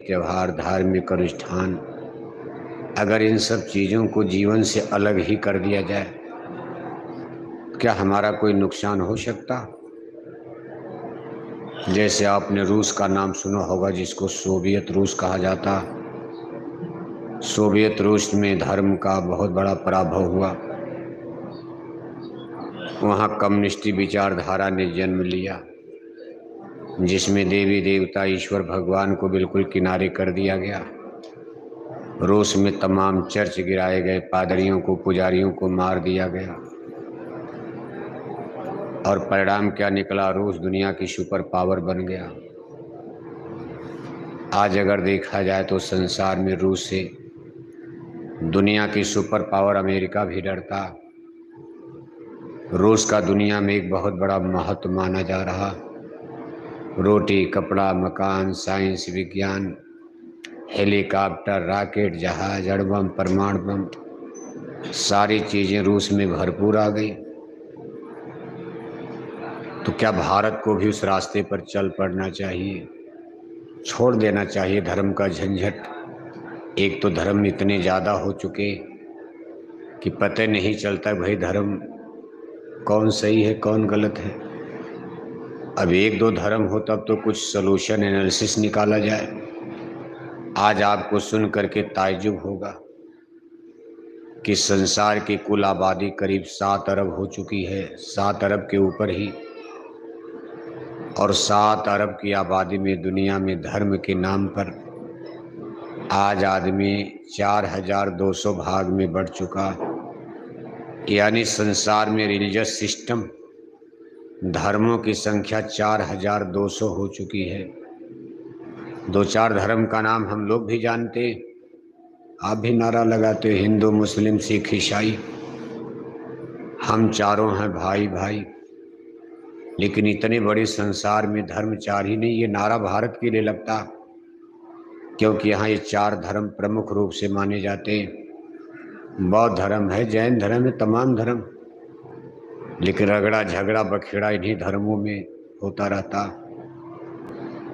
त्यौहार, धार्मिक अनुष्ठान, अगर इन सब चीज़ों को जीवन से अलग ही कर दिया जाए, क्या हमारा कोई नुकसान हो सकता? जैसे आपने रूस का नाम सुना होगा, जिसको सोवियत रूस कहा जाता। सोवियत रूस में धर्म का बहुत बड़ा पराभव हुआ। वहाँ कम्युनिस्टी विचारधारा ने जन्म लिया, जिसमें देवी देवता, ईश्वर भगवान को बिल्कुल किनारे कर दिया गया। रूस में तमाम चर्च गिराए गए, पादरियों को, पुजारियों को मार दिया गया। और परिणाम क्या निकला? रूस दुनिया की सुपर पावर बन गया। आज अगर देखा जाए तो संसार में रूस से दुनिया की सुपर पावर अमेरिका भी डरता। रूस का दुनिया में एक बहुत बड़ा महत्व माना जा रहा। रोटी, कपड़ा, मकान, साइंस, विज्ञान, हेलीकॉप्टर, रॉकेट, जहाज, अणुबम, परमाणु बम, सारी चीज़ें रूस में भरपूर आ गई। तो क्या भारत को भी उस रास्ते पर चल पड़ना चाहिए? छोड़ देना चाहिए धर्म का झंझट। एक तो धर्म इतने ज़्यादा हो चुके कि पता नहीं चलता भाई धर्म कौन सही है कौन गलत है। अब एक दो धर्म हो तब तो कुछ सॉल्यूशन एनालिसिस निकाला जाए। आज आपको सुन करके ताज्जुब होगा कि संसार की कुल आबादी करीब 7 अरब हो चुकी है, 7 अरब के ऊपर ही। और 7 अरब की आबादी में दुनिया में धर्म के नाम पर आज आदमी 4200 भाग में बढ़ चुका। यानी संसार में रिलीजियस सिस्टम, धर्मों की संख्या 4200 हो चुकी है। 2-4 धर्म का नाम हम लोग भी जानते, आप भी नारा लगाते, हिंदू, मुस्लिम, सिख, ईसाई, हम चारों हैं भाई भाई। लेकिन इतने बड़े संसार में धर्म 4 ही नहीं। ये नारा भारत के लिए लगता, क्योंकि यहाँ ये 4 धर्म प्रमुख रूप से माने जाते हैं। बौद्ध धर्म है, जैन धर्म है, तमाम धर्म, लेकिन रगड़ा झगड़ा बखेड़ा इन्हीं धर्मों में होता रहता।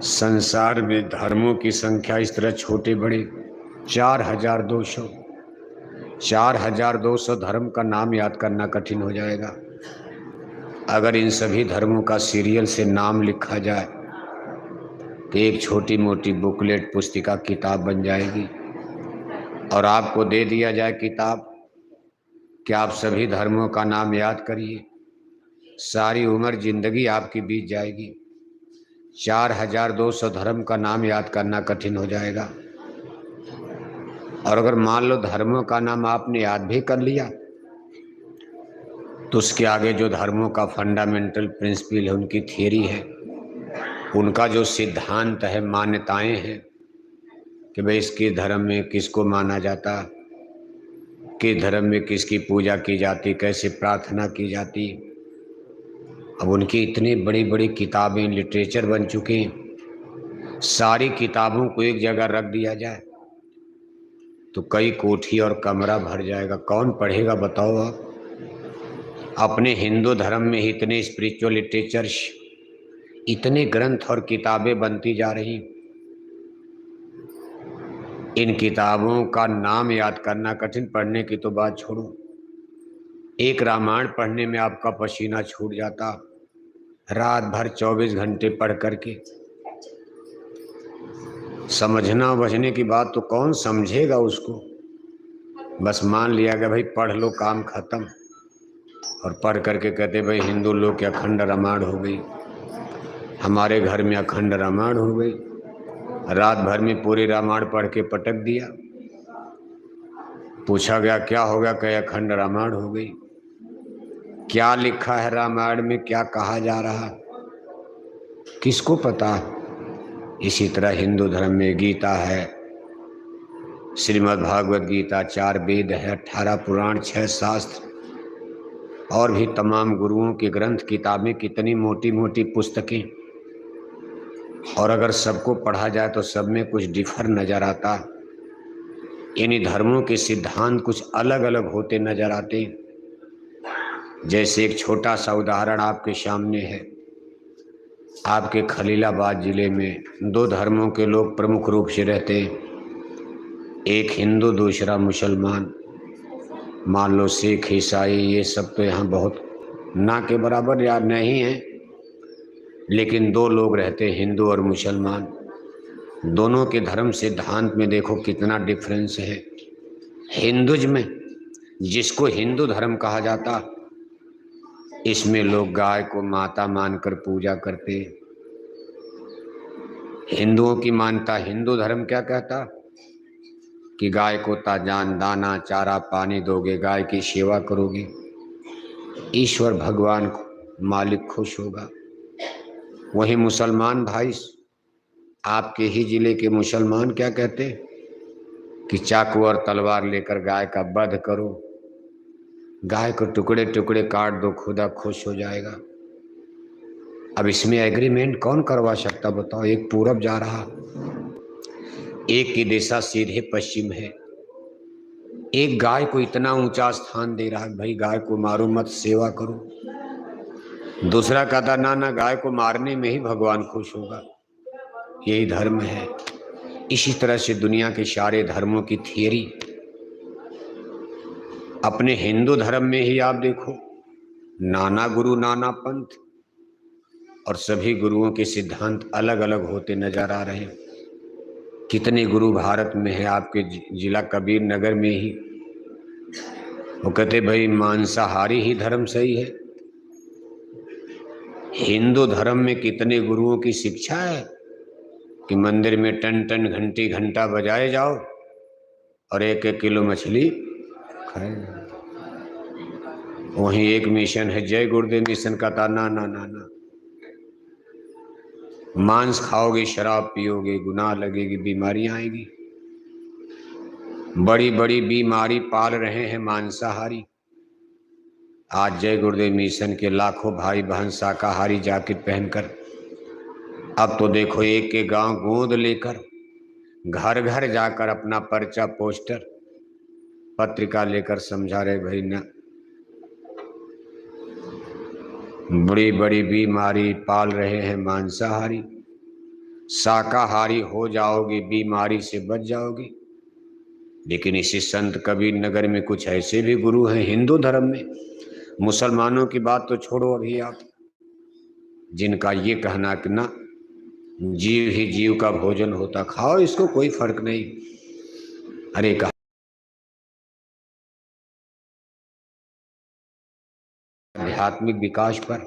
संसार में धर्मों की संख्या इस तरह छोटे बड़े 4200। 4200 धर्म का नाम याद करना कठिन हो जाएगा। अगर इन सभी धर्मों का सीरियल से नाम लिखा जाए तो एक छोटी मोटी बुकलेट, पुस्तिका, किताब बन जाएगी। और आपको दे दिया जाए किताब कि आप सभी धर्मों का नाम याद करिए, सारी उम्र जिंदगी आपकी बीत जाएगी। 4200 धर्म का नाम याद करना कठिन हो जाएगा। और अगर मान लो धर्मों का नाम आपने याद भी कर लिया तो उसके आगे जो धर्मों का फंडामेंटल प्रिंसिपल है, उनकी थियरी है, उनका जो सिद्धांत है, मान्यताएं हैं कि भाई इसके धर्म में किसको माना जाता, किस धर्म में किसकी पूजा की जाती, कैसे प्रार्थना की जाती। अब उनकी इतनी बड़ी बड़ी किताबें, लिटरेचर बन चुके हैं। सारी किताबों को एक जगह रख दिया जाए तो कई कोठी और कमरा भर जाएगा। कौन पढ़ेगा बताओ आप? अपने हिंदू धर्म में ही इतने स्पिरिचुअल लिटरेचर्स, इतने ग्रंथ और किताबें बनती जा रही। इन किताबों का नाम याद करना कठिन, पढ़ने की तो बात छोड़ो। एक रामायण पढ़ने में आपका पसीना छूट जाता, रात भर 24 घंटे पढ़ करके। समझना बझने की बात तो कौन समझेगा उसको। बस मान लिया गया भाई पढ़ लो, काम खत्म। और पढ़ करके कहते भाई हिंदू लोग की अखंड रामायण हो गई, हमारे घर में अखंड रामायण हो गई। रात भर में पूरी रामायण पढ़ के पटक दिया। पूछा गया क्या हो गया, कहे अखंड रामायण हो गई। क्या लिखा है रामायण में, क्या कहा जा रहा, किसको पता। इसी तरह हिंदू धर्म में गीता है, श्रीमद् भागवत गीता, 4 वेद है, 18 पुराण, 6 शास्त्र, और भी तमाम गुरुओं के ग्रंथ, किताबें, कितनी मोटी मोटी पुस्तकें। और अगर सबको पढ़ा जाए तो सब में कुछ डिफर नजर आता। यानी धर्मों के सिद्धांत कुछ अलग अलग होते नजर आते। जैसे एक छोटा सा उदाहरण आपके सामने है। आपके खलीलाबाद जिले में दो धर्मों के लोग प्रमुख रूप से रहते हैं, एक हिंदू दूसरा मुसलमान। मान लो सिख ईसाई ये सब तो यहाँ बहुत ना के बराबर या नहीं है, लेकिन दो लोग रहते हैं हिंदू और मुसलमान। दोनों के धर्म सिद्धांत में देखो कितना डिफरेंस है। हिंदुज़ में, जिसको हिंदू धर्म कहा जाता, इसमें लोग गाय को माता मानकर पूजा करते। हिंदुओं की मानता, हिंदू धर्म क्या कहता कि गाय को ताजान दाना चारा पानी दोगे, गाय की सेवा करोगे, ईश्वर भगवान मालिक खुश होगा। वही मुसलमान भाई, आपके ही जिले के मुसलमान क्या कहते कि चाकू और तलवार लेकर गाय का वध करो, गाय को टुकड़े टुकड़े काट दो, खुदा खुश हो जाएगा। अब इसमें एग्रीमेंट कौन करवा सकता बताओ? एक पूरब जा रहा, एक की दिशा सीधे पश्चिम है। एक गाय को इतना ऊंचा स्थान दे रहा है, भाई गाय को मारो मत, सेवा करो। दूसरा कहता ना ना, गाय को मारने में ही भगवान खुश होगा। यही धर्म है। इसी तरह से दुनिया के सारे धर्मों की थियरी, अपने हिंदू धर्म में ही आप देखो, नाना गुरु नाना पंथ, और सभी गुरुओं के सिद्धांत अलग अलग होते नजर आ रहे हैं। कितने गुरु भारत में है, आपके जिला कबीर नगर में ही वो कहते भाई मांसाहारी ही धर्म सही है। हिंदू धर्म में कितने गुरुओं की शिक्षा है कि मंदिर में टन टन घंटी घंटा बजाए जाओ और एक एक किलो मछली खाए। वहीं एक मिशन है जय गुरुदेव मिशन का था, ना ना ना ना, मांस खाओगे शराब पियोगे गुनाह लगेगी, बीमारियां आएगी। बड़ी बड़ी बीमारी पाल रहे हैं मांसाहारी। आज जय गुरुदेव मिशन के लाखों भाई बहन शाकाहारी जैकेट पहनकर, अब तो देखो एक के गांव गोद लेकर घर घर जाकर अपना पर्चा पोस्टर पत्रिका लेकर समझा रहे भाई ना, बड़ी बड़ी बीमारी पाल रहे हैं मांसाहारी। शाकाहारी हो जाओगे बीमारी से बच जाओगे। लेकिन इसी संत कबीर नगर में कुछ ऐसे भी गुरु हैं हिंदू धर्म में, मुसलमानों की बात तो छोड़ो अभी आप, जिनका ये कहना कि ना जीव ही जीव का भोजन होता, खाओ इसको कोई फर्क नहीं। अरे कहा आध्यात्मिक विकास पर,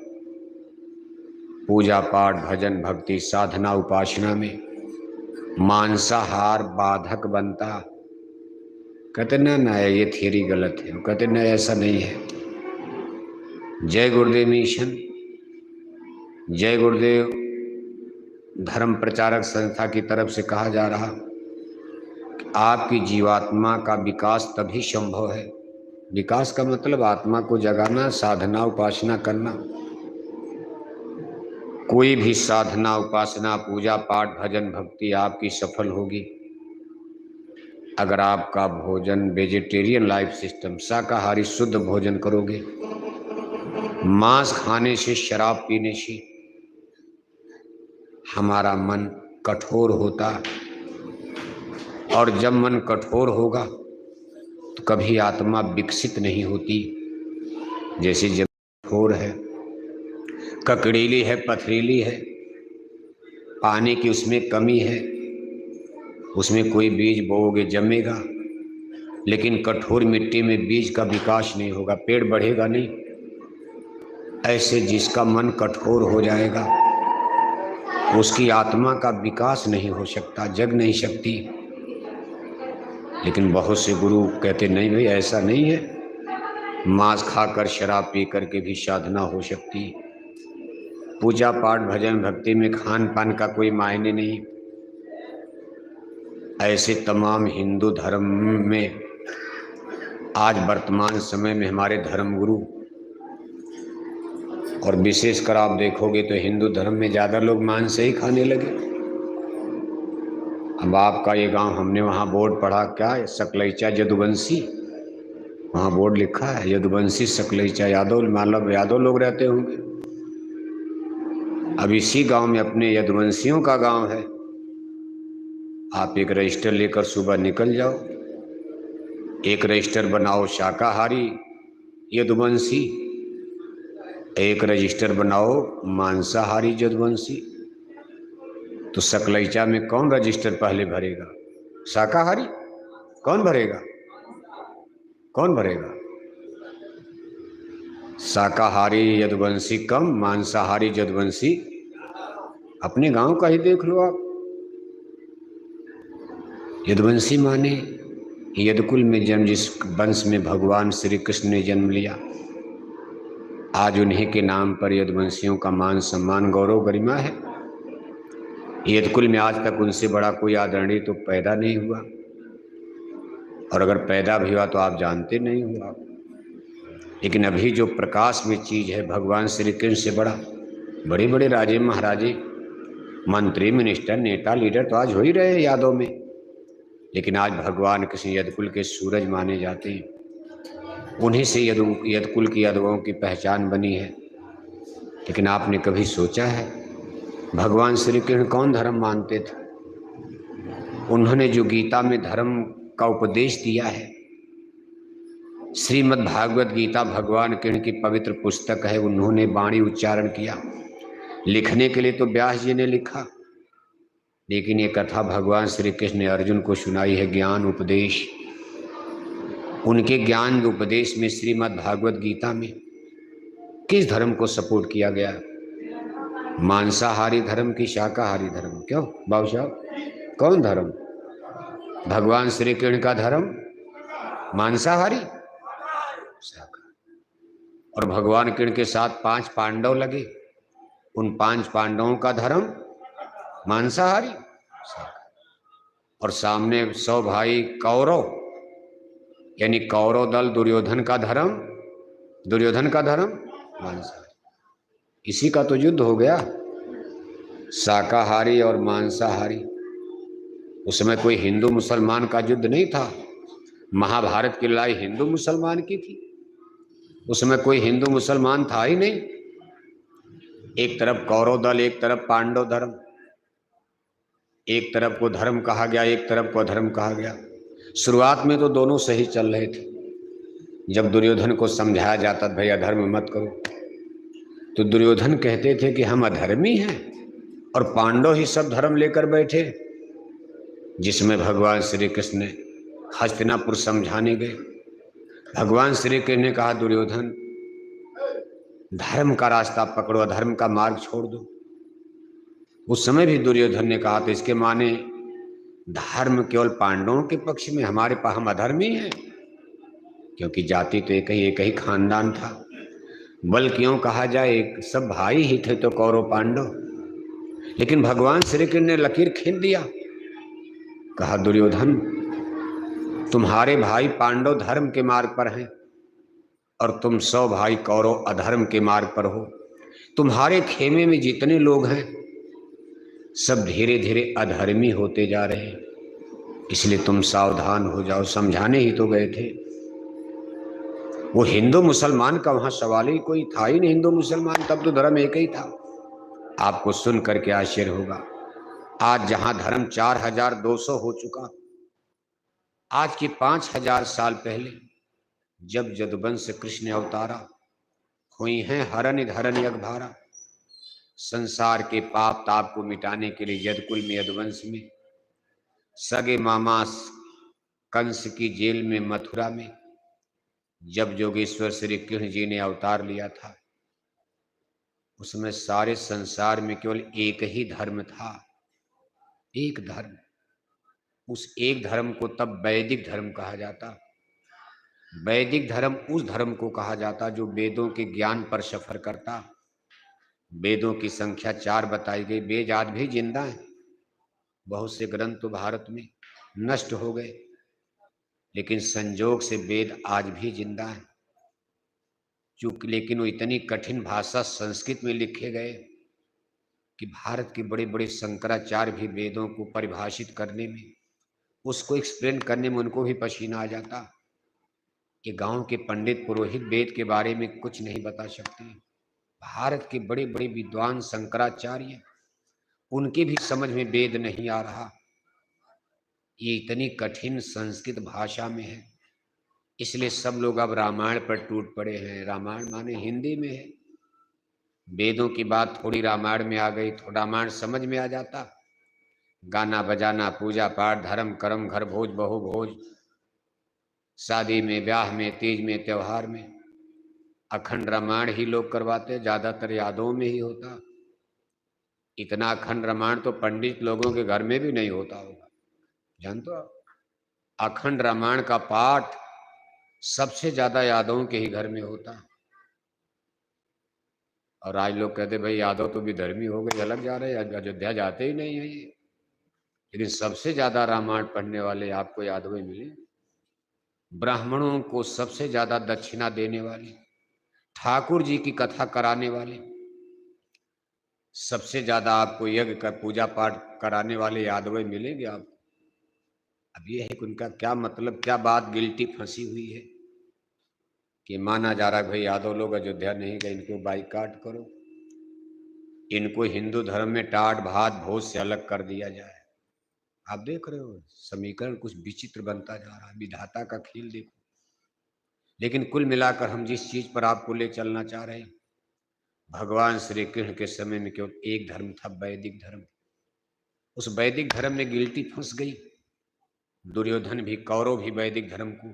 पूजा पाठ भजन भक्ति साधना उपासना में मांसाहार बाधक बनता। कहते ना ना ये थियरी गलत है, कहते ना ऐसा नहीं है। जय गुरुदेव मिशन, जय गुरुदेव धर्म प्रचारक संस्था की तरफ से कहा जा रहा कि आपकी जीवात्मा का विकास तभी संभव है। विकास का मतलब आत्मा को जगाना, साधना उपासना करना। कोई भी साधना उपासना पूजा पाठ भजन भक्ति आपकी सफल होगी अगर आपका भोजन वेजिटेरियन लाइफ सिस्टम, शाकाहारी शुद्ध भोजन करोगे। मांस खाने से, शराब पीने से हमारा मन कठोर होता, और जब मन कठोर होगा तो कभी आत्मा विकसित नहीं होती। जैसे जब कठोर है, ककड़ीली है, पथरीली है, पानी की उसमें कमी है, उसमें कोई बीज बोओगे जमेगा, लेकिन कठोर मिट्टी में बीज का विकास नहीं होगा, पेड़ बढ़ेगा नहीं। ऐसे जिसका मन कठोर हो जाएगा उसकी आत्मा का विकास नहीं हो सकता, जग नहीं सकती। लेकिन बहुत से गुरु कहते नहीं भाई ऐसा नहीं है, मांस खाकर शराब पी करके भी साधना हो सकती। पूजा पाठ भजन भक्ति में खान पान का कोई मायने नहीं। ऐसे तमाम हिंदू धर्म में आज वर्तमान समय में हमारे धर्मगुरु, और विशेषकर आप देखोगे तो हिंदू धर्म में ज़्यादा लोग मांस ही खाने लगे। अब आपका ये गांव, हमने वहाँ बोर्ड पढ़ा, क्या है सकलैचा यदुवंशी, वहाँ बोर्ड लिखा है यदुवंशी सकलैचा यादव, मतलब यादव लोग रहते होंगे। अब इसी गांव में अपने यदुवंशियों का गांव है। आप एक रजिस्टर लेकर सुबह निकल जाओ, एक रजिस्टर बनाओ शाकाहारी यदुवंशी, एक रजिस्टर बनाओ मांसाहारी यदुवंशी। तो सकलैचा में कौन रजिस्टर पहले भरेगा? शाकाहारी। कौन भरेगा? कौन भरेगा? शाकाहारी यदुवंशी कम, मांसाहारी यदुवंशी। अपने गांव का ही देख लो आप। यदुवंशी माने यदुकुल में जन्म, जिस वंश में भगवान श्री कृष्ण ने जन्म लिया। आज उन्हीं के नाम पर यदुवंशियों का मान सम्मान गौरव गरिमा है। यदुकुल में आज तक उनसे बड़ा कोई आदरणीय तो पैदा नहीं हुआ, और अगर पैदा भी हुआ तो आप जानते नहीं हुआ। लेकिन अभी जो प्रकाश में चीज है, भगवान श्री कृष्ण से बड़ा बड़े बड़े राजे महाराजे, मंत्री, मिनिस्टर, नेता, लीडर तो आज हो ही रहे हैं यादों में। लेकिन आज भगवान कृष्ण यदुकुल के सूरज माने जाते हैं। उन्हीं से यदुकुल की यादवों की पहचान बनी है। लेकिन आपने कभी सोचा है भगवान श्री कृष्ण कौन धर्म मानते थे? उन्होंने जो गीता में धर्म का उपदेश दिया है, श्रीमद् भागवत गीता भगवान कृष्ण की पवित्र पुस्तक है। उन्होंने वाणी उच्चारण किया। लिखने के लिए तो व्यास जी ने लिखा, लेकिन ये कथा भगवान श्री कृष्ण ने अर्जुन को सुनाई है, ज्ञान उपदेश। उनके ज्ञान उपदेश में श्रीमद् भागवत गीता में किस धर्म को सपोर्ट किया गया? मांसाहारी धर्म की शाकाहारी धर्म? क्यों बाबू साहब, कौन धर्म? भगवान श्री कृष्ण का धर्म मांसाहारी शाकाहारी। और भगवान कृष्ण के साथ 5 पांडव लगे, उन 5 पांडवों का धर्म मांसाहारी शाकाहारी। और सामने 100 भाई कौरव, यानी कौरव दल दुर्योधन का धर्म मांसाहारी। इसी का तो युद्ध हो गया, शाकाहारी और मांसाहारी। उस समय कोई हिंदू मुसलमान का युद्ध नहीं था। महाभारत की लड़ाई हिंदू मुसलमान की थी। उस समय कोई हिंदू मुसलमान था ही नहीं। एक तरफ कौरव दल, एक तरफ पांडव धर्म। एक तरफ को धर्म कहा गया, एक तरफ को अधर्म कहा गया। शुरुआत में तो दोनों सही चल रहे थे। जब दुर्योधन को समझाया जाता था भाई अधर्म मत करो, तो दुर्योधन कहते थे कि हम अधर्मी हैं, और पांडव ही सब धर्म लेकर बैठे। जिसमें भगवान श्री कृष्ण ने हस्तिनापुर समझाने गए। भगवान श्री कृष्ण ने कहा दुर्योधन धर्म का रास्ता पकड़ो, अधर्म का मार्ग छोड़ दो। उस समय भी दुर्योधन ने कहा, तो इसके माने धर्म केवल पांडवों के पक्ष में, हमारे पास हम अधर्मी हैं? क्योंकि जाति तो एक ही खानदान था। बल्कि यूं कहा जाए सब भाई ही थे तो कौरव पांडव। लेकिन भगवान श्री कृष्ण ने लकीर खींच दिया, कहा दुर्योधन तुम्हारे भाई पांडव धर्म के मार्ग पर हैं, और तुम 100 भाई कौरव अधर्म के मार्ग पर हो। तुम्हारे खेमे में जितने लोग हैं सब धीरे धीरे अधर्मी होते जा रहे हैं, इसलिए तुम सावधान हो जाओ। समझाने ही तो गए थे। वो हिंदू मुसलमान का वहां सवाल ही कोई था ही नहीं। हिंदू मुसलमान तब तो धर्म एक ही था। आपको सुन करके आश्चर्य होगा, आज जहां धर्म 4200 हो चुका, आज के 5000 साल पहले जब यदुवंश कृष्ण अवतारा, हुई हैं हरन धरन यज्ञधारा। संसार के पाप ताप को मिटाने के लिए यदुकुल में, यदुवंश में, सगे मामा कंस की जेल में मथुरा में जब योगेश्वर श्री कृष्ण जी ने अवतार लिया था, उसमें सारे संसार में केवल एक ही धर्म था, एक धर्म। उस एक धर्म को तब वैदिक धर्म कहा जाता। वैदिक धर्म उस धर्म को कहा जाता जो वेदों के ज्ञान पर सफर करता। वेदों की संख्या 4 बताई गई। वेद आज भी जिंदा है। बहुत से ग्रंथ तो भारत में नष्ट हो गए, लेकिन संजोग से वेद आज भी जिंदा है। चूंकि लेकिन वो इतनी कठिन भाषा संस्कृत में लिखे गए कि भारत के बड़े बड़े शंकराचार्य भी वेदों को परिभाषित करने में, उसको एक्सप्लेन करने में उनको भी पसीना आ जाता। कि गांव के पंडित पुरोहित वेद के बारे में कुछ नहीं बता सकते, भारत के बड़े बड़े विद्वान शंकराचार्य, उनके भी समझ में वेद नहीं आ रहा। ये इतनी कठिन संस्कृत भाषा में है, इसलिए सब लोग अब रामायण पर टूट पड़े हैं। रामायण माने हिंदी में है, वेदों की बात थोड़ी रामायण में आ गई तो रामायण समझ में आ जाता। गाना बजाना, पूजा पाठ, धर्म कर्म, घर भोज बहु भोज, शादी में, ब्याह में, तीज में, त्योहार में अखंड रामायण ही लोग करवाते, ज्यादातर यादों में ही होता। इतना अखंड रामायण तो पंडित लोगों के घर में भी नहीं होता होगा, जानते हो? अखंड रामायण का पाठ सबसे ज्यादा यादवों के ही घर में होता। और आज लोग कहते भाई यादव तो भी धर्मी हो गए, अलग जा रहे हैं, अयोध्या जाते ही नहीं है ये। लेकिन सबसे ज्यादा रामायण पढ़ने वाले आपको यादव ही मिले। ब्राह्मणों को सबसे ज्यादा दक्षिणा देने वाले, ठाकुर जी की कथा कराने वाले, सबसे ज्यादा आपको यज्ञ का पूजा पाठ कराने वाले यादव मिलेंगे आपको। अब ये है कि उनका क्या मतलब, क्या बात गिल्टी फंसी हुई है कि माना जा रहा है भाई यादव लोग अयोध्या नहीं गए, इनको बाइकाट करो, इनको हिंदू धर्म में टाट भात भोज से अलग कर दिया जाए। आप देख रहे हो समीकरण कुछ विचित्र बनता जा रहा है, विधाता का खेल देखो। लेकिन कुल मिलाकर हम जिस चीज पर आपको ले चलना चाह रहे हैं, भगवान श्री कृष्ण के समय में केवल एक धर्म था, वैदिक धर्म। उस वैदिक धर्म में गिल्टी फंस गई। दुर्योधन भी, कौरव भी वैदिक धर्म को,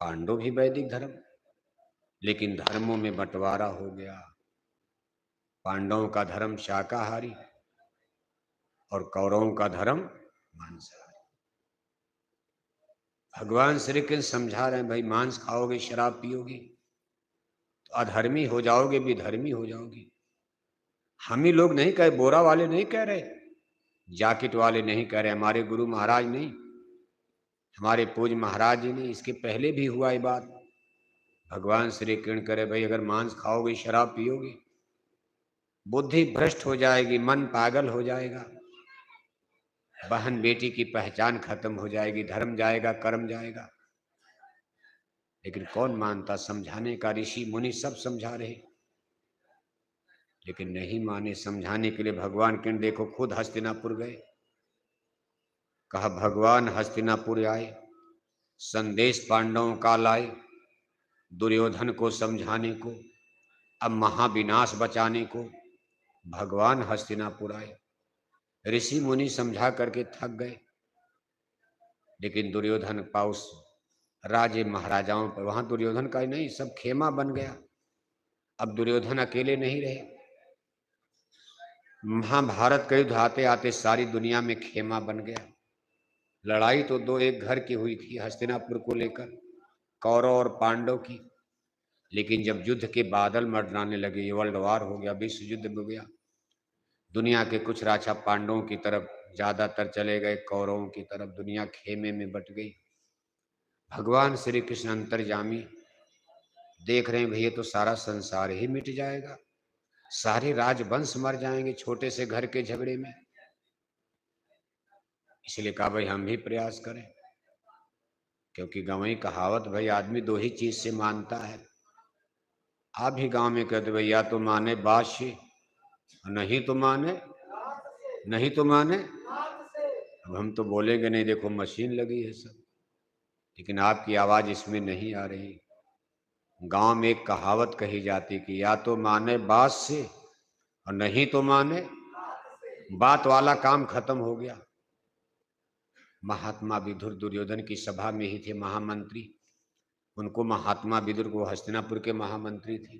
पांडव भी वैदिक धर्म, लेकिन धर्मों में बंटवारा हो गया। पांडवों का धर्म शाकाहारी और कौरवों का धर्म मांसाहारी। भगवान श्री कृष्ण समझा रहे हैं भाई मांस खाओगे, शराब पियोगे तो अधर्मी हो जाओगे, विधर्मी हो जाओगे। हम ही लोग नहीं कहे, बोरा वाले नहीं कह रहे, जैकेट वाले नहीं कह रहे, हमारे गुरु महाराज नहीं, हमारे पूज महाराज जी नहीं, इसके पहले भी हुआ ये बात। भगवान श्री कृष्ण करे भाई अगर मांस खाओगे, शराब पियोगे, बुद्धि भ्रष्ट हो जाएगी, मन पागल हो जाएगा, बहन बेटी की पहचान खत्म हो जाएगी, धर्म जाएगा, कर्म जाएगा। लेकिन कौन मानता, समझाने का ऋषि मुनि सब समझा रहे, लेकिन नहीं माने। समझाने के लिए भगवान कृष्ण देखो खुद हस्तिनापुर गए। कहा भगवान हस्तिनापुर आए, संदेश पांडवों का लाए, दुर्योधन को समझाने को, अब महाविनाश बचाने को भगवान हस्तिनापुर आए। ऋषि मुनि समझा करके थक गए, लेकिन दुर्योधन पाउस राजे महाराजाओं पर, वहां दुर्योधन का ही नहीं सब खेमा बन गया। अब दुर्योधन अकेले नहीं रहे, महाभारत के युद्ध आते आते सारी दुनिया में खेमा बन गया। लड़ाई तो दो एक घर की हुई थी हस्तिनापुर को लेकर, कौरव और पांडव की, लेकिन जब युद्ध के बादल मंडराने लगे, ये वर्ल्ड वार हो गया, विश्व युद्ध हो गया। दुनिया के कुछ राजा पांडवों की तरफ ज्यादातर चले गए, कौरवों की तरफ, दुनिया खेमे में बट गई। भगवान श्री कृष्ण अंतर्यामी देख रहे हैं भैया तो सारा संसार ही मिट जाएगा, सारे राजवंश मर जाएंगे छोटे से घर के झगड़े में। इसलिए कहा भाई हम भी प्रयास करें, क्योंकि गंवई कहावत भाई आदमी दो ही चीज से मानता है। आप भी गांव में कहते भाई या तो माने बात से, नहीं तो माने, नहीं तो माने। अब हम तो बोलेंगे नहीं, देखो मशीन लगी है सब, लेकिन आपकी आवाज इसमें नहीं आ रही। गांव में एक कहावत कही जाती कि या तो माने बात से और नहीं तो माने बात वाला काम खत्म हो गया। महात्मा विदुर दुर्योधन की सभा में ही थे, महामंत्री, उनको महात्मा विदुर को हस्तिनापुर के महामंत्री थे।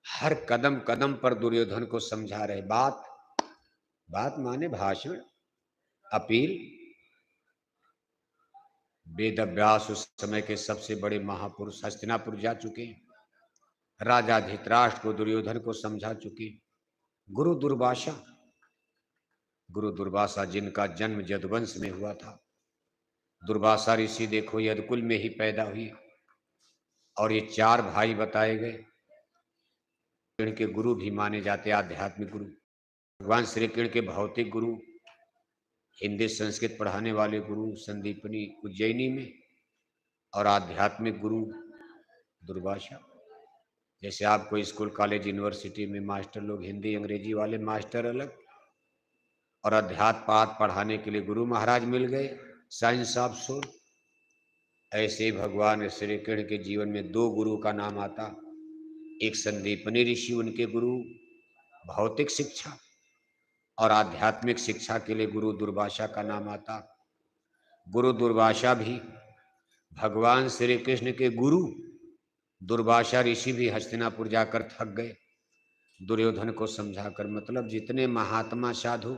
हर कदम कदम पर दुर्योधन को समझा रहे, बात बात माने भाषण, अपील। वेद व्यास उस समय के सबसे बड़े महापुरुष हस्तिनापुर जा चुके, राजा धृतराष्ट्र को दुर्योधन को समझा चुके। गुरु दुर्वासा, गुरु दुर्वासा जिनका जन्म यदुवंश में हुआ था। दुर्वासा ऋषि देखो यदकुल में ही पैदा हुई, और ये चार भाई बताए गए, इनके गुरु भी माने जाते, आध्यात्मिक गुरु। भगवान श्री कृष्ण के भौतिक गुरु, हिंदी संस्कृत पढ़ाने वाले गुरु संदीपनी उज्जैनी में, और आध्यात्मिक गुरु दुर्वासा। जैसे आपको स्कूल कॉलेज यूनिवर्सिटी में मास्टर लोग हिंदी अंग्रेजी वाले मास्टर अलग, और अध्यात्म पाठ पढ़ाने के लिए गुरु महाराज मिल गए, साइंस ऑफ सोल। ऐसे भगवान श्री कृष्ण के जीवन में दो गुरु का नाम आता। एक संदीपनी ऋषि, उनके गुरु भौतिक शिक्षा, और आध्यात्मिक शिक्षा के लिए गुरु दुर्वासा का नाम आता। गुरु दुर्वासा भी भगवान श्री कृष्ण के गुरु। दुर्वासा ऋषि भी हस्तिनापुर जाकर थक गए, दुर्योधन को समझाकर। मतलब जितने महात्मा साधु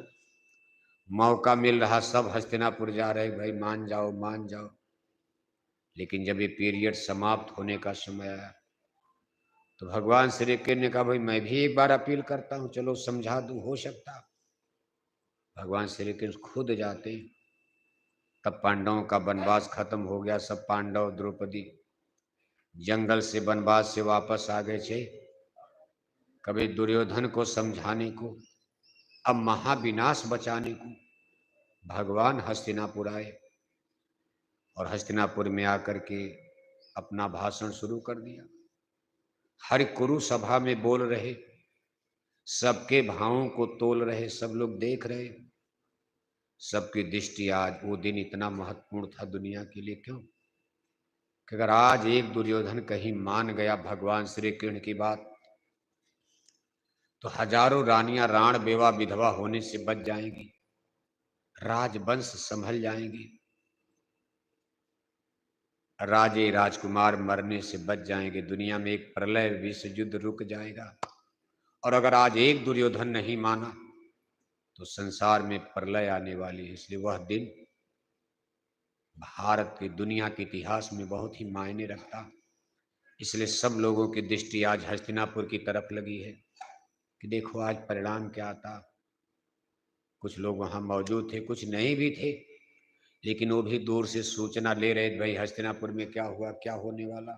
मौका मिल रहा सब हस्तिनापुर जा रहे, भाई मान जाओ मान जाओ। लेकिन जब ये पीरियड समाप्त होने का समय आया तो भगवान श्री कृष्ण ने कहा, भाई मैं भी एक बार अपील करता हूं, चलो समझा दूं, हो सकता। भगवान श्री कृष्ण खुद जाते। तब पांडवों का वनवास खत्म हो गया, सब पांडव द्रौपदी जंगल से वनवास से वापस आ गए थे। कभी दुर्योधन को समझाने को, अब महाविनाश बचाने को भगवान हस्तिनापुर आए, और हस्तिनापुर में आकर के अपना भाषण शुरू कर दिया। हर कुरु सभा में बोल रहे, सबके भावों को तोल रहे, सब लोग देख रहे। सबकी दृष्टि आज, वो दिन इतना महत्वपूर्ण था दुनिया के लिए। क्यों? कि अगर आज एक दुर्योधन कहीं मान गया भगवान श्री कृष्ण की बात, तो हजारों रानियां राण बेवा विधवा होने से बच जाएंगी, राजवंश संभल जाएंगे, राजे राजकुमार मरने से बच जाएंगे, दुनिया में एक प्रलय विश्व युद्ध रुक जाएगा। और अगर आज एक दुर्योधन नहीं माना तो संसार में प्रलय आने वाली है। इसलिए वह दिन भारत की, दुनिया के इतिहास में बहुत ही मायने रखता। इसलिए सब लोगों की दृष्टि आज हस्तिनापुर की तरफ लगी है कि देखो आज परिणाम क्या आता। कुछ लोग वहां मौजूद थे, कुछ नहीं भी थे, लेकिन वो भी दूर से सूचना ले रहे थे, भाई हस्तिनापुर में क्या हुआ, क्या होने वाला।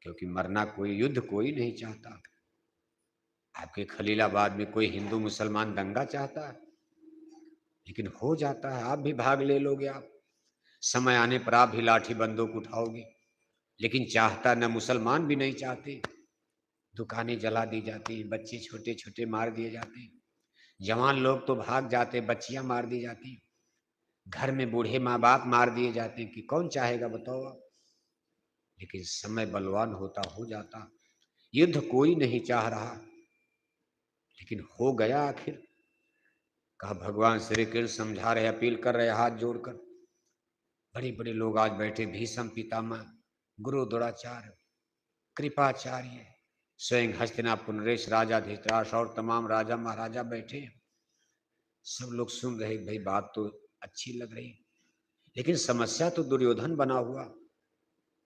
क्योंकि मरना कोई, युद्ध कोई नहीं चाहता। आपके खलीलाबाद में कोई हिंदू मुसलमान दंगा चाहता है? लेकिन हो जाता है, आप भी भाग ले लोगे। आप समय आने पर आप भी लाठी बंदूक उठाओगे। लेकिन चाहता न, मुसलमान भी नहीं चाहते। दुकानें जला दी जाती, बच्चे छोटे छोटे मार दिए जाते, जवान लोग तो भाग जाते, बच्चियां मार दी जाती, घर में बूढ़े माँ बाप मार दिए जाते कि कौन चाहेगा बताओ आप। लेकिन समय बलवान होता, हो जाता। युद्ध कोई नहीं चाह रहा, लेकिन हो गया आखिर। कहा भगवान श्री कृष्ण समझा रहे, अपील कर रहे हाथ जोड़कर। बड़े बड़े लोग आज बैठे, भीष्म पितामह, गुरु द्रोणाचार्य, कृपाचार्य, स्वयं हस्तिनापुर नरेश, राजा धृतराष्ट्र और तमाम राजा महाराजा बैठे। सब लोग सुन रहे, भाई बात तो अच्छी लग रही, लेकिन समस्या तो दुर्योधन बना हुआ।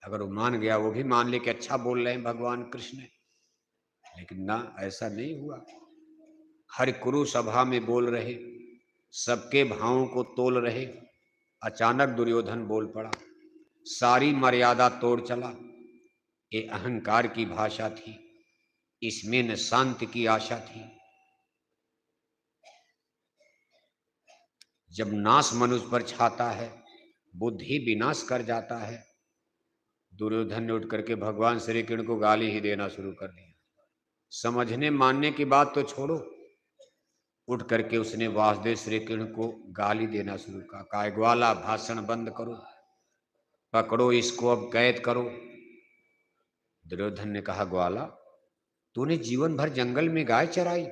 अगर वो मान गया, वो भी मान ले कि अच्छा बोल रहे हैं भगवान कृष्ण। लेकिन ना, ऐसा नहीं हुआ। हर कुरु सभा में बोल रहे, सबके भावों को तोल रहे। अचानक दुर्योधन बोल पड़ा, सारी मर्यादा तोड़ चला। ये अहंकार की भाषा थी, इसमें न शांति की आशा थी। जब नाश मनुष्य पर छाता है, बुद्धि विनाश कर जाता है। दुर्योधन ने उठ करके भगवान श्री कृष्ण को गाली ही देना शुरू कर दिया। समझने मानने की बात तो छोड़ो, उठ करके उसने वासुदेव श्री कृष्ण को गाली देना शुरू कहा। काय ग्वाला, भाषण बंद करो, पकड़ो इसको, अब कैद करो। दुर्योधन ने कहा, ग्वाला तूने जीवन भर जंगल में गाय चराई,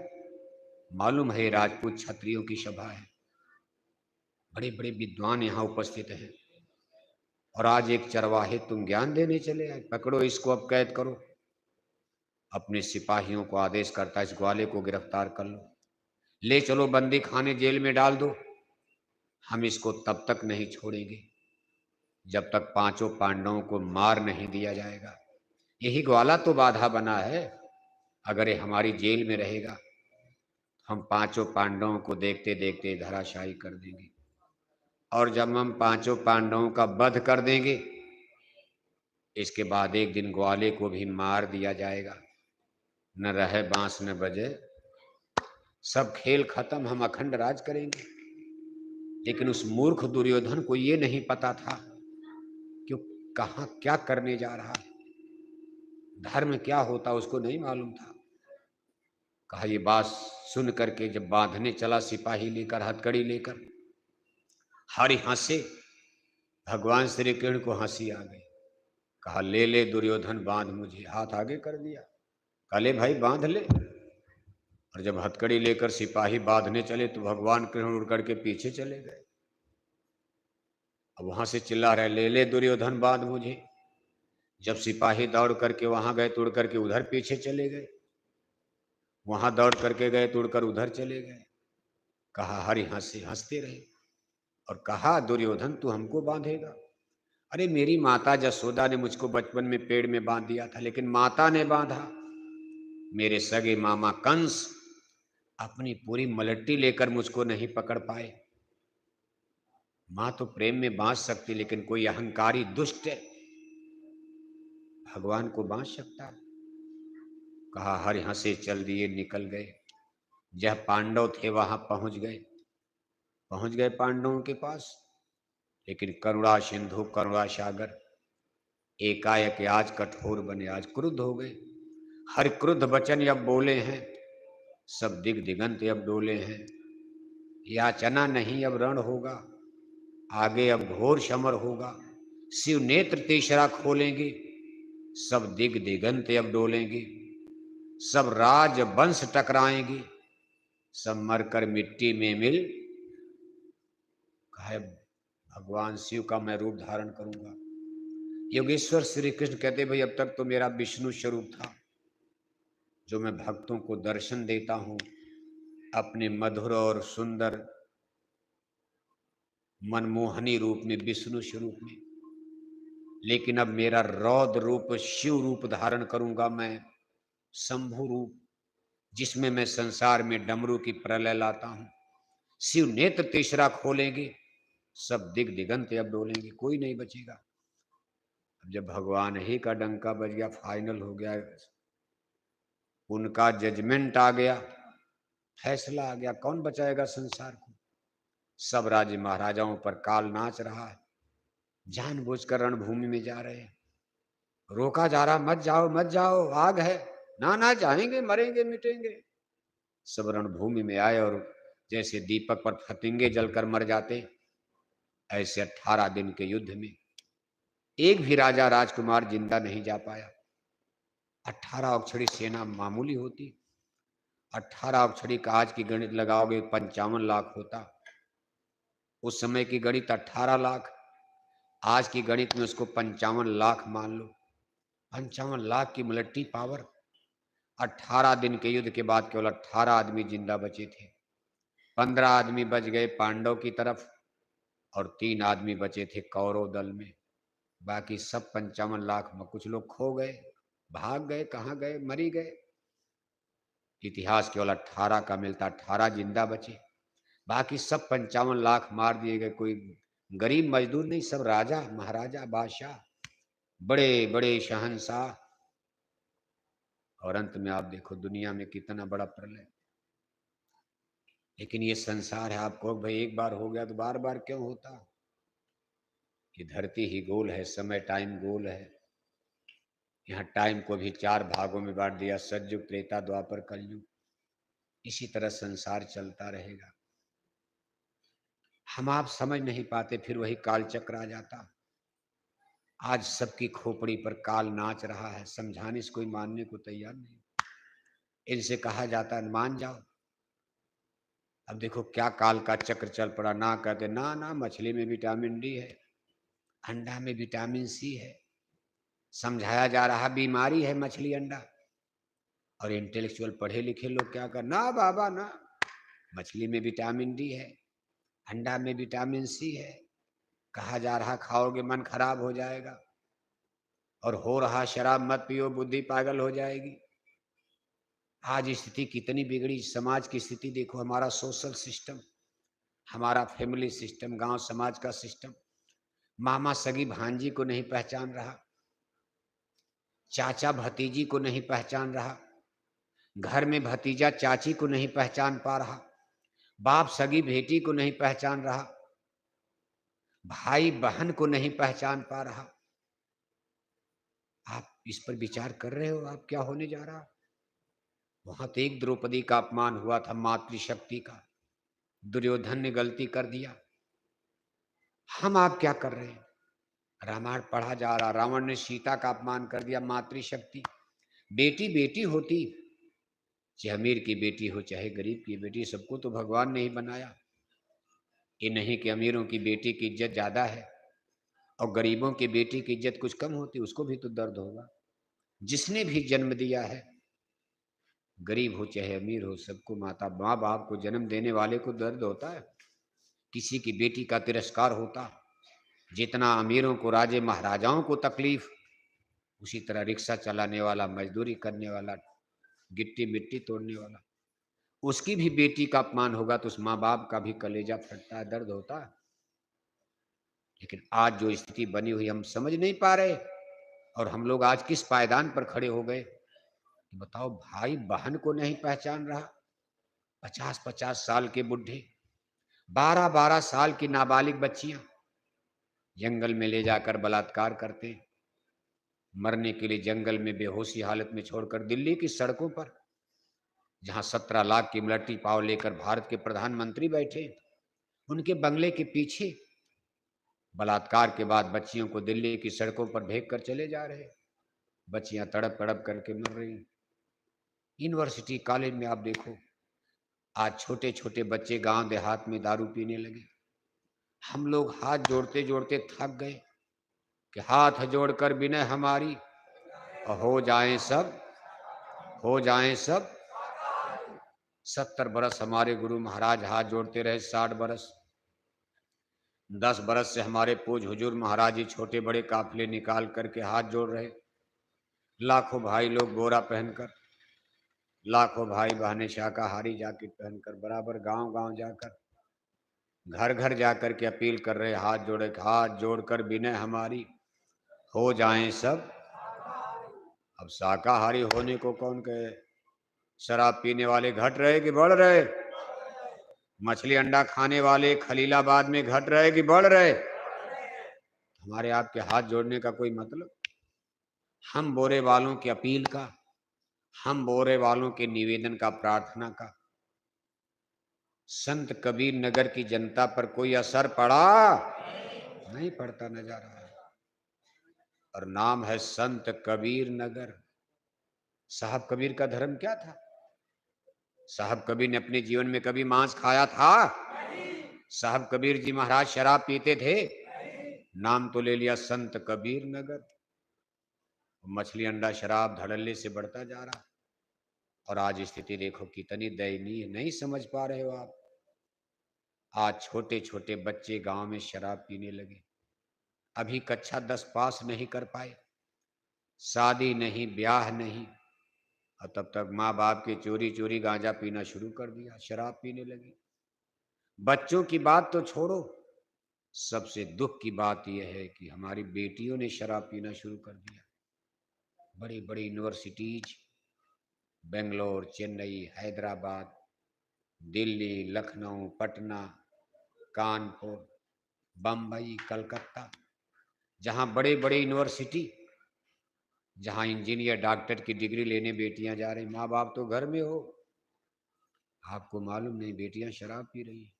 मालूम है राजपूत क्षत्रियों की सभा है, बड़े बड़े विद्वान यहाँ उपस्थित हैं, और आज एक चरवाहे तुम ज्ञान देने चले आए। पकड़ो इसको, अब कैद करो। अपने सिपाहियों को आदेश करता, इस ग्वाले को गिरफ्तार कर लो, ले चलो बंदी खाने, जेल में डाल दो। हम इसको तब तक नहीं छोड़ेंगे जब तक पांचों पांडवों को मार नहीं दिया जाएगा। यही ग्वाला तो बाधा बना है। अगर ये हमारी जेल में रहेगा, हम पांचों पांडवों को देखते देखते धराशायी कर देंगे, और जब हम पांचों पांडवों का वध कर देंगे, इसके बाद एक दिन ग्वाले को भी मार दिया जाएगा। न रहे बांस न बजे, सब खेल खत्म, हम अखंड राज करेंगे। लेकिन उस मूर्ख दुर्योधन को ये नहीं पता था कि कहाँ क्या करने जा रहा है। धर्म क्या होता उसको नहीं मालूम था। कहा ये बात सुन करके जब बांधने चला सिपाही लेकर, हथकड़ी लेकर, हरि हंसे। भगवान श्री कृष्ण को हंसी आ गई। कहा ले ले दुर्योधन बांध मुझे, हाथ आगे कर दिया। कहा ले भाई बांध ले। और जब हथकड़ी लेकर सिपाही बांधने चले तो भगवान कृष्ण उड़ करके पीछे चले गए। अब वहां से चिल्ला रहे ले ले दुर्योधन बांध मुझे। जब सिपाही दौड़ करके वहां गए तो उड़ करके उधर पीछे चले गए, वहां दौड़ करके गए तो उड़कर उधर चले गए। कहा हरि हंसे, हंसते रहे और कहा दुर्योधन तू हमको बांधेगा? अरे मेरी माता जसोदा ने मुझको बचपन में पेड़ में बांध दिया था, लेकिन माता ने बांधा। मेरे सगे मामा कंस अपनी पूरी मलट्टी लेकर मुझको नहीं पकड़ पाए। मां तो प्रेम में बांध सकती, लेकिन कोई अहंकारी दुष्ट है भगवान को बांध सकता? कहा हरि हंसे, चल दिए, निकल गए। जब पांडव थे वहां पहुंच गए पांडवों के पास। लेकिन करुणा सिंधु करुणा सागर एकाएक आज कठोर बने, आज क्रुद्ध हो गए। हर क्रुद्ध वचन अब बोले हैं, सब दिग दिगंत अब डोले हैं। याचना नहीं अब रण होगा, आगे अब घोर समर होगा। शिव नेत्र तीसरा खोलेंगे, सब दिग दिगंत अब डोलेंगे। सब राज वंश टकराएंगे, सब मरकर मिट्टी में मिल। कहे भगवान शिव का मैं रूप धारण करूंगा। योगेश्वर श्री कृष्ण कहते भाई अब तक तो मेरा विष्णु स्वरूप था, जो मैं भक्तों को दर्शन देता हूं अपने मधुर और सुंदर मनमोहनी रूप में, विष्णु स्वरूप में। लेकिन अब मेरा रौद्र रूप शिव रूप धारण करूंगा मैं, शंभु रूप, जिसमें मैं संसार में डमरू की प्रलय लाता हूं। शिव नेत्र तीसरा खोलेंगे, सब दिग दिगंत अब डोलेंगे, कोई नहीं बचेगा। अब जब भगवान ही का डंका बज गया, फाइनल हो गया, उनका जजमेंट आ गया, फैसला आ गया, कौन बचाएगा संसार को? सब राजे महाराजाओं पर काल नाच रहा है, जानबूझकर रणभूमि में जा रहे हैं, रोका जा रहा, मत जाओ मत जाओ, आग है, ना ना जाएंगे, मरेंगे मिटेंगे। सब रणभूमि में आए और जैसे दीपक पर फतिंगे जलकर मर जाते, ऐसे 18 दिन के युद्ध में एक भी राजा राजकुमार जिंदा नहीं जा पाया। 18 अक्षरी सेना मामूली होती, 18 अक्षरी का आज की गणित लगाओगे 55 लाख होता। उस समय की गणित 18 लाख, आज की गणित में उसको 55 लाख मान लो। 55 लाख की मिलिट्री पावर। 18 दिन के युद्ध के बाद केवल 18 आदमी जिंदा बचे थे। 15 आदमी बच गए पांडव की तरफ और 3 आदमी बचे थे कौरव दल में। बाकी सब 55 लाख में कुछ लोग खो गए, भाग गए, कहाँ गए, मरी गए। इतिहास केवल 18 का मिलता, 18 जिंदा बचे, बाकी सब 55 लाख मार दिए गए। कोई गरीब मजदूर नहीं, सब राजा महाराजा बादशाह, बड़े बड़े शहंशाह। और अंत में आप देखो दुनिया में कितना बड़ा प्रलय। लेकिन ये संसार है, आपको भाई एक बार हो गया तो बार बार क्यों होता? ये धरती ही गोल है, समय टाइम गोल है। यहाँ टाइम को भी 4 भागों में बांट दिया, सतयुग त्रेता द्वापर कलयुग। इसी तरह संसार चलता रहेगा। हम आप समझ नहीं पाते, फिर वही काल चक्र आ जाता। आज सबकी खोपड़ी पर काल नाच रहा है, समझाने से कोई मानने को तैयार नहीं। इनसे कहा जाता है मान जाओ। अब देखो क्या काल का चक्र चल पड़ा, ना कहते ना ना मछली में विटामिन डी है, अंडा में विटामिन सी है। समझाया जा रहा बीमारी है मछली अंडा, और इंटेलेक्चुअल पढ़े लिखे लोग क्या कर, ना बाबा ना, मछली में विटामिन डी है, अंडा में विटामिन सी है। कहा जा रहा खाओगे मन खराब हो जाएगा, और हो रहा शराब मत पियो बुद्धि पागल हो जाएगी। आज स्थिति कितनी बिगड़ी, समाज की स्थिति देखो, हमारा सोशल सिस्टम, हमारा फैमिली सिस्टम, गांव समाज का सिस्टम। मामा सगी भांजी को नहीं पहचान रहा, चाचा भतीजी को नहीं पहचान रहा, घर में भतीजा चाची को नहीं पहचान पा रहा, बाप सगी बेटी को नहीं पहचान रहा, भाई बहन को नहीं पहचान पा रहा। आप इस पर विचार कर रहे हो आप क्या होने जा रहा? वहां तो एक द्रौपदी का अपमान हुआ था, मातृशक्ति का। दुर्योधन ने गलती कर दिया। हम आप क्या कर रहे हैं? रामायण पढ़ा जा रहा, रावण ने सीता का अपमान कर दिया, मातृशक्ति। बेटी बेटी होती, चाहे अमीर की बेटी हो चाहे गरीब की बेटी, सबको तो भगवान ने ही बनाया। ये नहीं कि अमीरों की बेटी की इज्जत ज्यादा है और गरीबों की बेटी की इज्जत कुछ कम होती, उसको भी तो दर्द होगा। जिसने भी जन्म दिया है, गरीब हो चाहे अमीर हो, सबको, माता माँ बाप को जन्म देने वाले को दर्द होता है। किसी की बेटी का तिरस्कार होता, जितना अमीरों को, राजे महाराजाओं को तकलीफ, उसी तरह रिक्शा चलाने वाला, मजदूरी करने वाला, गिट्टी मिट्टी तोड़ने वाला, उसकी भी बेटी का अपमान होगा तो उस माँ बाप का भी कलेजा फटता है, दर्द होता है। लेकिन आज जो स्थिति बनी हुई हम समझ नहीं पा रहे, और हम लोग आज किस पायदान पर खड़े हो गए। बताओ, भाई बहन को नहीं पहचान रहा, 50-50 साल के बुढ़े, 12-12 साल की नाबालिग बच्चियां जंगल में ले जाकर बलात्कार करते, मरने के लिए जंगल में बेहोशी हालत में छोड़कर दिल्ली की सड़कों पर, जहां 17 लाख की मिलिट्री पावर लेकर भारत के प्रधानमंत्री बैठे, उनके बंगले के पीछे बलात्कार के बाद बच्चियों को दिल्ली की सड़कों पर फेंक कर चले जा रहे। बच्चियां तड़प तड़प करके मर रही। यूनिवर्सिटी कॉलेज में आप देखो, आज छोटे छोटे बच्चे गांव देहात में दारू पीने लगे। हम लोग हाथ जोड़ते जोड़ते थक गए कि हाथ जोड़कर विनय हमारी, हो जाएं सब, हो जाएं सब। 70 बरस हमारे गुरु महाराज हाथ जोड़ते रहे, 60 बरस, 10 बरस से हमारे पूज हुजूर महाराज जी छोटे बड़े काफिले निकाल करके हाथ जोड़ रहे। लाखों भाई लोग गोरा पहनकर, लाखों भाई बहनें शाकाहारी जैकेट पहनकर बराबर गांव गांव जाकर, घर घर जाकर के अपील कर रहे, हाथ जोड़े, हाथ जोड़कर विनय हमारी, हो जाएं सब। अब शाकाहारी होने को कौन कहे? शराब पीने वाले घट रहे कि बढ़ रहे? मछली अंडा खाने वाले खलीलाबाद में घट रहे कि बढ़ रहे? हमारे आपके हाथ जोड़ने का कोई मतलब? हम बोरे वालों की अपील का, हम बोरे वालों के निवेदन का, प्रार्थना का, संत कबीर नगर की जनता पर कोई असर पड़ा? नहीं पड़ता नजर आ रहा है। और नाम है संत कबीर नगर। साहब कबीर का धर्म क्या था? साहब कबीर ने अपने जीवन में कभी मांस खाया था? साहब कबीर जी महाराज शराब पीते थे? नाम तो ले लिया संत कबीर नगर। मछली अंडा शराब धड़ल्ले से बढ़ता जा रहा, और आज स्थिति देखो कितनी दयनीय। नहीं समझ पा रहे हो आप? आज छोटे छोटे बच्चे गांव में शराब पीने लगे, अभी कक्षा 10 पास नहीं कर पाए, शादी नहीं, ब्याह नहीं, और तब तक माँ बाप के चोरी चोरी गांजा पीना शुरू कर दिया, शराब पीने लगे। बच्चों की बात तो छोड़ो, सबसे दुख की बात यह है कि हमारी बेटियों ने शराब पीना शुरू कर दिया। बड़ी बड़ी यूनिवर्सिटीज, बेंगलोर, चेन्नई, हैदराबाद, दिल्ली, लखनऊ, पटना, कानपुर, बम्बई, कलकत्ता, जहां बड़े बड़े यूनिवर्सिटी, जहां इंजीनियर डॉक्टर की डिग्री लेने बेटियां जा रही, माँ बाप तो घर में हो, आपको मालूम नहीं बेटियां शराब पी रही।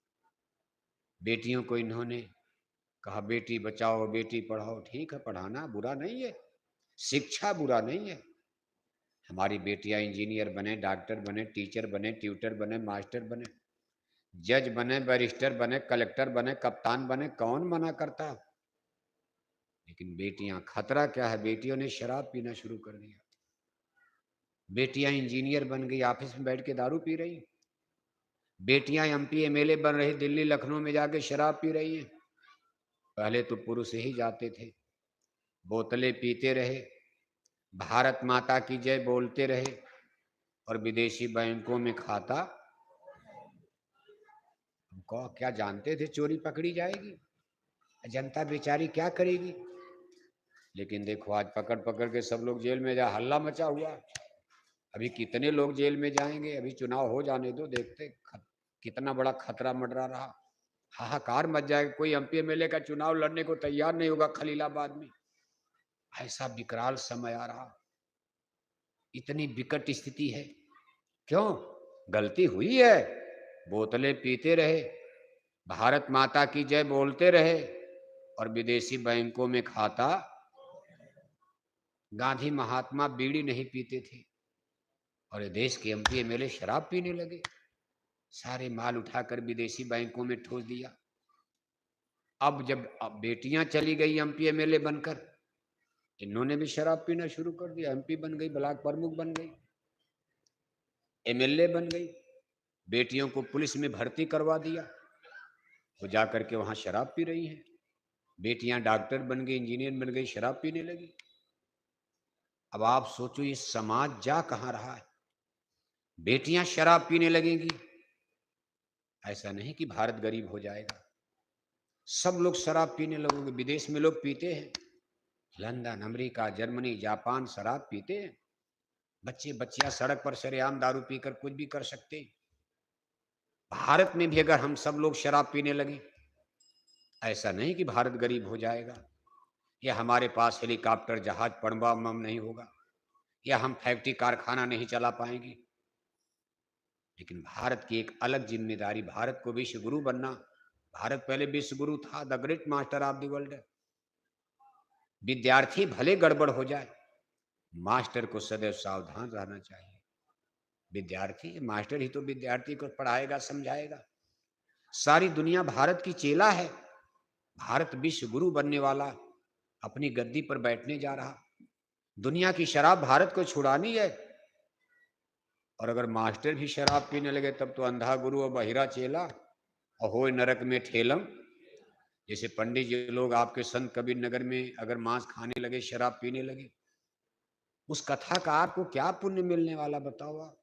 बेटियों को इन्होंने कहा बेटी बचाओ बेटी पढ़ाओ। ठीक है, पढ़ाना बुरा नहीं है, शिक्षा बुरा नहीं है। हमारी बेटियां इंजीनियर बने, डॉक्टर बने, टीचर बने, ट्यूटर बने, मास्टर बने, जज बने, बैरिस्टर बने, कलेक्टर बने, कप्तान बने, कौन मना करता? लेकिन बेटियां, खतरा क्या है? बेटियों ने शराब पीना शुरू कर दिया। बेटियां इंजीनियर बन गई, ऑफिस में बैठ के दारू पी रही। बेटियां एमपी एमएलए बन रही, दिल्ली लखनऊ में जाके शराब पी रही हैं। पहले तो पुरुष ही जाते थे, बोतलें पीते रहे, भारत माता की जय बोलते रहे, और विदेशी बैंकों में खाता। हमको क्या जानते थे चोरी पकड़ी जाएगी, जनता बेचारी क्या करेगी? लेकिन देखो आज पकड़ पकड़ के सब लोग जेल में जा, हल्ला मचा हुआ। अभी कितने लोग जेल में जाएंगे? अभी चुनाव हो जाने दो, देखते कितना बड़ा खतरा मंडरा रहा। हाहाकार मच जाएगा, कोई एमपी एमएलए का चुनाव लड़ने को तैयार नहीं होगा खलीलाबाद में। ऐसा विकराल समय आ रहा। इतनी विकट स्थिति है। क्यों? गलती हुई है, बोतलें पीते रहे, भारत माता की जय बोलते रहे और विदेशी बैंकों में खाता। गांधी महात्मा बीड़ी नहीं पीते थे और ये देश के एमपी एमएलए शराब पीने लगे। सारे माल उठाकर विदेशी बैंकों में ठोस दिया। अब जब बेटियां चली गई एमपी एमएलए बनकर, इन्होंने भी शराब पीना शुरू कर दिया। एमपी बन गई, ब्लॉक प्रमुख बन गई, एमएलए बन गई, बेटियों को पुलिस में भर्ती करवा दिया, वो जाकर के वहां शराब पी रही हैं। बेटियां डॉक्टर बन गई, इंजीनियर बन गई, शराब पीने लगी। अब आप सोचो ये समाज जा कहां रहा है। बेटियां शराब पीने लगेंगी, ऐसा नहीं कि भारत गरीब हो जाएगा। सब लोग शराब पीने लगोगे। विदेश में लोग पीते हैं, लंदन, अमेरिका, जर्मनी, जापान शराब पीते हैं। बच्चे बच्चियां सड़क पर सरेआम दारू पीकर कुछ भी कर सकते हैं। भारत में भी अगर हम सब लोग शराब पीने लगे, ऐसा नहीं कि भारत गरीब हो जाएगा, या हमारे पास हेलीकॉप्टर, जहाज, पनडुब्बी बम नहीं होगा, या हम फैक्ट्री कारखाना नहीं चला पाएंगे। लेकिन भारत की एक अलग जिम्मेदारी, भारत को विश्व गुरु बनना। भारत पहले विश्व गुरु था, the great master of the world. विद्यार्थी भले गड़बड़ हो जाए, मास्टर को सदैव सावधान रहना चाहिए। विद्यार्थी, मास्टर ही तो विद्यार्थी को पढ़ाएगा, समझाएगा। सारी दुनिया भारत की चेला है। भारत विश्व गुरु बनने वाला, अपनी गद्दी पर बैठने जा रहा। दुनिया की शराब भारत को छुड़ानी है। और अगर मास्टर भी शराब पीने लगे, तब तो अंधा गुरु और बहिरा चेला और होए नरक में ठेलम। जैसे पंडित जी लोग आपके संत कबीर नगर में अगर मांस खाने लगे, शराब पीने लगे, उस कथा का आपको क्या पुण्य मिलने वाला, बताओ आप।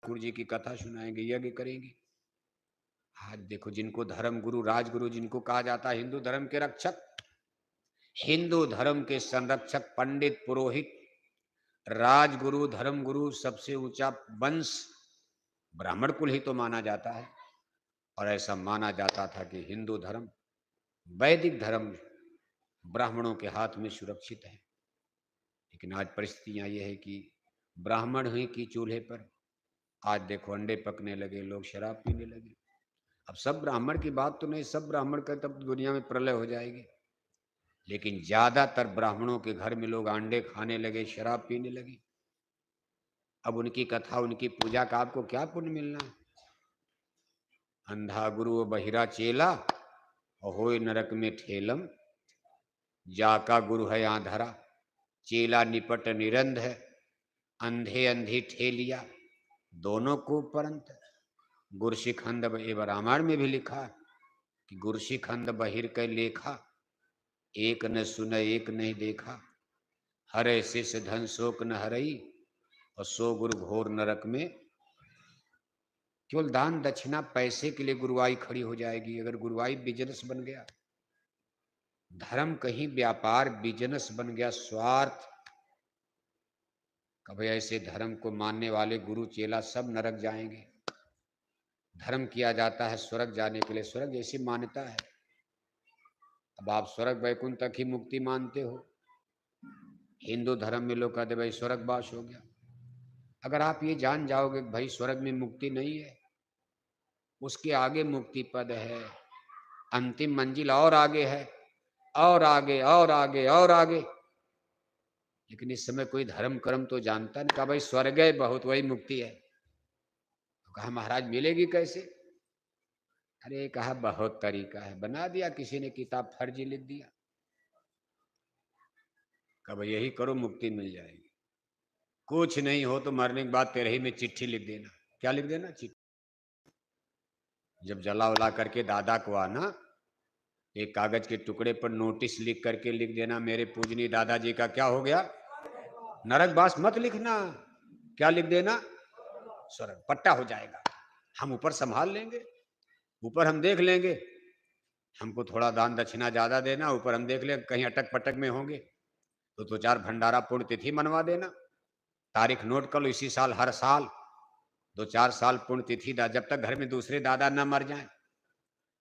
ठाकुर जी की कथा सुनाएंगे, यज्ञ करेंगे। आज देखो, जिनको धर्म गुरु, राजगुरु जिनको कहा जाता है, हिंदू धर्म के रक्षक, हिंदू धर्म के संरक्षक, पंडित, पुरोहित, राजगुरु, धर्मगुरु, सबसे ऊंचा वंश ब्राह्मण कुल ही तो माना जाता है। और ऐसा माना जाता था कि हिंदू धर्म, वैदिक धर्म ब्राह्मणों के हाथ में सुरक्षित है। लेकिन आज परिस्थितियां ये है कि ब्राह्मण ही की चूल्हे पर आज देखो अंडे पकने लगे, लोग शराब पीने लगे। अब सब ब्राह्मण की बात तो नहीं, सब ब्राह्मण का तब दुनिया में प्रलय हो जाएगी। लेकिन ज्यादातर ब्राह्मणों के घर में लोग अंडे खाने लगे, शराब पीने लगे। अब उनकी कथा, उनकी पूजा का आपको क्या पुण्य मिलना है। अंधा गुरु बहिरा चेला और होए नरक में ठेलम। जाका गुरु है आंधरा, चेला निपट निरंध है। अंधे अंधी ठेलिया, दोनों को परंत। गुरशिखंड एवं रामायण में भी लिखा कि गुरशिखंड बहिर के लेखा, एक न सुन एक नहीं देखा। हरे शिष्य धन शोक न हरई, और सो गुरु घोर नरक में। केवल दान दक्षिणा पैसे के लिए गुरुवाई खड़ी हो जाएगी। अगर गुरुवाई बिजनेस बन गया, धर्म कहीं व्यापार बिजनेस बन गया, स्वार्थ, कभी ऐसे धर्म को मानने वाले गुरु चेला सब नरक जाएंगे। धर्म किया जाता है स्वर्ग जाने के लिए, स्वर्ग जैसी मान्यता है। अब आप स्वर्ग वैकुंठ तक ही मुक्ति मानते हो। हिंदू धर्म में लोग कहते भाई स्वर्गवास हो गया। अगर आप ये जान जाओगे भाई स्वर्ग में मुक्ति नहीं है, उसके आगे मुक्ति पद है, अंतिम मंजिल और आगे है, और आगे और आगे और आगे। लेकिन इस समय कोई धर्म कर्म तो जानता नहीं। कहा भाई स्वर्ग है बहुत, वही मुक्ति है। तो कहा महाराज मिलेगी कैसे। अरे कहा बहुत तरीका है, बना दिया किसी ने किताब, फर्जी लिख दिया। कहा भाई यही करो मुक्ति मिल जाएगी। कुछ नहीं हो तो मरने के बाद तेरे ही में चिट्ठी लिख देना। क्या लिख देना? चिट्ठी। जब जला उला करके दादा को आना, एक कागज के टुकड़े पर नोटिस लिख करके लिख देना, मेरे पूजनीय दादाजी का क्या हो गया, नरकवास। मत लिखना, क्या लिख देना, स्वर्ग। पट्टा हो जाएगा, हम ऊपर संभाल लेंगे, ऊपर हम देख लेंगे। हमको थोड़ा दान दक्षिणा ज्यादा देना, ऊपर हम देख लेंगे। कहीं अटक पटक में होंगे तो 2-4 भंडारा पुण्य तिथि मनवा देना। तारीख नोट कर लो, इसी साल हर साल 2-4 साल पुण्य तिथि, जब तक घर में दूसरे दादा न मर जाएं।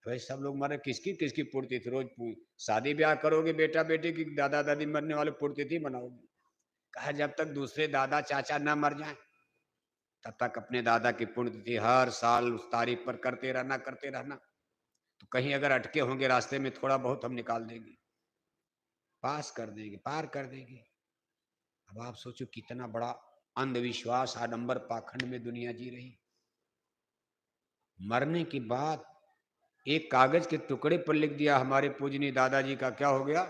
भाई सब लोग मरे, किसकी किसकी पुण्यतिथि रोज शादी ब्याह करोगे बेटा बेटी की, दादा दादी मरने वाले पुण्यतिथि मनाओगे। कहा जब तक दूसरे दादा चाचा ना मर जाए तब तक अपने दादा की पुण्यतिथि हर साल उस तारीख पर करते रहना करते रहना। तो कहीं अगर अटके होंगे रास्ते में, थोड़ा बहुत हम निकाल देंगे, पास कर देंगे, पार कर देंगे। अब आप सोचो कितना बड़ा अंधविश्वास आडंबर पाखंड में दुनिया जी रही। मरने की बात एक कागज के टुकड़े पर लिख दिया। हमारे पूजनीय दादाजी का क्या हो गया?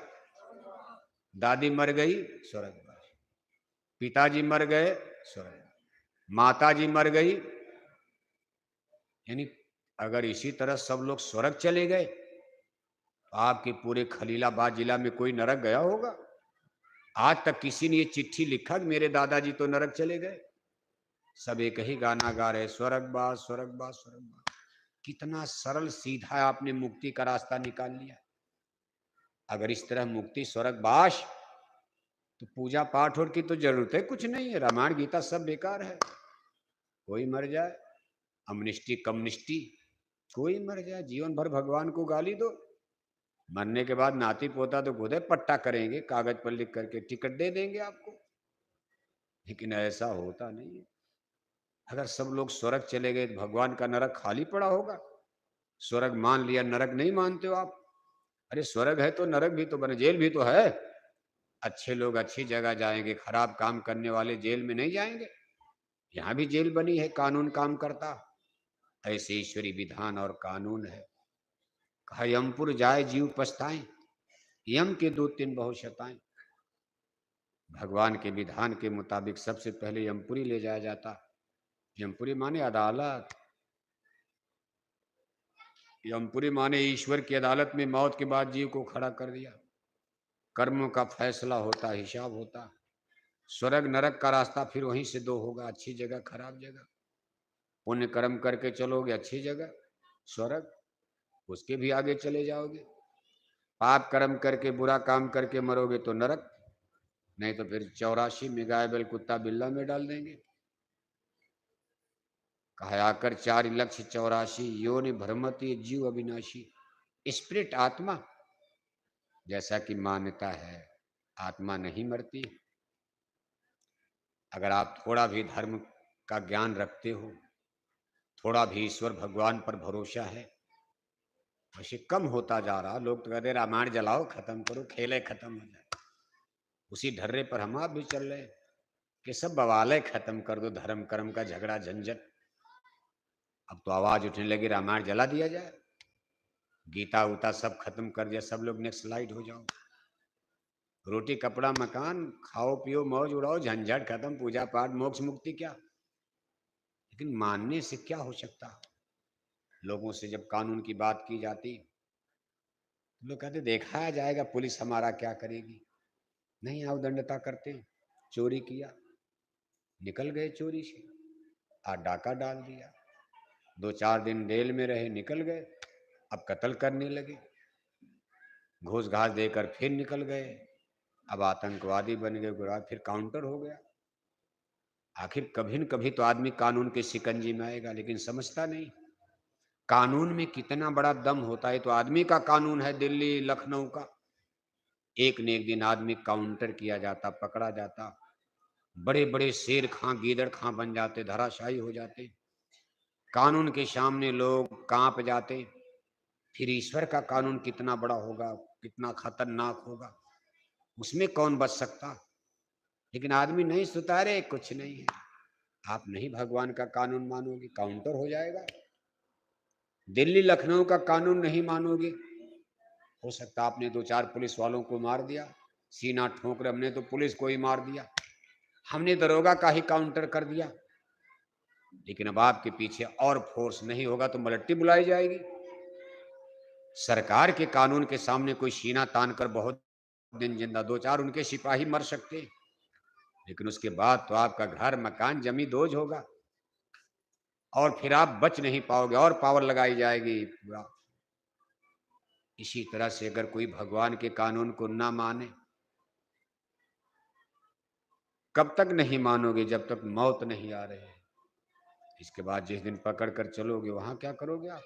दादी मर गई स्वर्गवास, पिताजी मर गए स्वर्ग, माताजी मर गई। यानी अगर इसी तरह सब लोग स्वर्ग चले गए तो आपके पूरे खलीलाबाद जिला में कोई नरक गया होगा? आज तक किसी ने ये चिट्ठी लिखा कि मेरे दादाजी तो नरक चले गए? सब एक ही गाना गा रहे, स्वर्गवास स्वर्गवास स्वर्गवास। कितना सरल सीधा आपने मुक्ति का रास्ता निकाल लिया। अगर इस तरह मुक्ति स्वर्गवास, तो पूजा पाठ और की तो जरूरत है कुछ नहीं है। रामायण गीता सब बेकार है। कोई मर जाए, अम्निस्टी कम्युनिस्टी, कोई मर जाए जीवन भर भगवान को गाली दो, मरने के बाद नाती पोता तो खुद पट्टा करेंगे, कागज पर लिख करके टिकट दे देंगे आपको। लेकिन ऐसा होता नहीं है। अगर सब लोग स्वर्ग चले गए तो भगवान का नरक खाली पड़ा होगा? स्वर्ग मान लिया, नरक नहीं मानते हो आप? अरे स्वर्ग है तो नरक भी तो बने, जेल भी तो है। अच्छे लोग अच्छी जगह जाएंगे, खराब काम करने वाले जेल में नहीं जाएंगे। यहाँ भी जेल बनी है, कानून काम करता। ऐसे ईश्वरी विधान और कानून है। कहा यमपुर जाए जीव पछताएं, यम के दो तीन बहुत शताएं। भगवान के विधान के मुताबिक सबसे पहले यमपुरी ले जाया जाता। यमपुरी माने अदालत, यमपुरी माने ईश्वर की अदालत में मौत के बाद जीव को खड़ा कर दिया। कर्मों का फैसला होता, हिसाब होता। स्वर्ग नरक का रास्ता फिर वहीं से दो होगा, अच्छी जगह खराब जगह। पुण्य कर्म करके चलोगे अच्छी जगह स्वर्ग, उसके भी आगे चले जाओगे। पाप कर्म करके बुरा काम करके मरोगे तो नरक, नहीं तो फिर 84 में गाय बैल कुत्ता बिल्ला में डाल देंगे। कहा आकर 4 लक्ष्य 84 योनि भ्रमति जीव अविनाशी। स्पिरिट आत्मा, जैसा कि मान्यता है आत्मा नहीं मरती। अगर आप थोड़ा भी धर्म का ज्ञान रखते हो, थोड़ा भी ईश्वर भगवान पर भरोसा है, वैसे कम होता जा रहा। लोग तो कहते रामायण जलाओ, खत्म करो, खेले खत्म हो जाए। उसी ढर्रे पर हम आप भी चल रहे हैं कि सब बवाले खत्म कर दो, धर्म कर्म का झगड़ा झंझट। अब तो आवाज उठने लगी रामायण जला दिया जाए, गीता उता सब खत्म कर दिया, सब लोग नेक्स्ट स्लाइड हो जाओ, रोटी कपड़ा मकान खाओ पियो मौज उड़ाओ, झंझट खत्म, पूजा पाठ मोक्ष मुक्ति क्या। लेकिन मानने से क्या हो सकता? लोगों से जब कानून की बात की जाती, लोग कहते दिखाया जाएगा पुलिस हमारा क्या करेगी। नहीं अवदंडता करते, चोरी किया निकल गए, चोरी से आज डाका डाल दिया, 2-4 दिन जेल में रहे निकल गए, अब कत्ल करने लगे, घूस घास देकर फिर निकल गए, अब आतंकवादी बन गए, गुरा फिर काउंटर हो गया। आखिर कभी न कभी तो आदमी कानून के शिकंजी में आएगा, लेकिन समझता नहीं कानून में कितना बड़ा दम होता है। तो आदमी का कानून है दिल्ली लखनऊ का, एक न एक दिन आदमी काउंटर किया जाता, पकड़ा जाता, बड़े बड़े शेर खां गीदड़ खां बन जाते, धराशायी हो जाते, कानून के सामने लोग कांप जाते। फिर ईश्वर का कानून कितना बड़ा होगा, कितना खतरनाक होगा, उसमें कौन बच सकता। लेकिन आदमी नहीं सुधारे, कुछ नहीं है। आप नहीं भगवान का कानून मानोगे, काउंटर हो जाएगा। दिल्ली लखनऊ का कानून नहीं मानोगे, हो सकता आपने 2-4 पुलिस वालों को मार दिया, सीना ठोक रहे हमने तो पुलिस को ही मार दिया, हमने दरोगा का ही काउंटर कर दिया। लेकिन अब आपके पीछे और फोर्स नहीं होगा तो मलट्टी बुलाई जाएगी। सरकार के कानून के सामने कोई सीना तान कर बहुत दिन जिंदा, 2-4 उनके सिपाही मर सकते, लेकिन उसके बाद तो आपका घर मकान जमी दोज होगा और फिर आप बच नहीं पाओगे और पावर लगाई जाएगी पूरा। इसी तरह से अगर कोई भगवान के कानून को ना माने, कब तक नहीं मानोगे? जब तक मौत नहीं आ रही है। इसके बाद जिस दिन पकड़ कर चलोगे वहां क्या करोगे आप?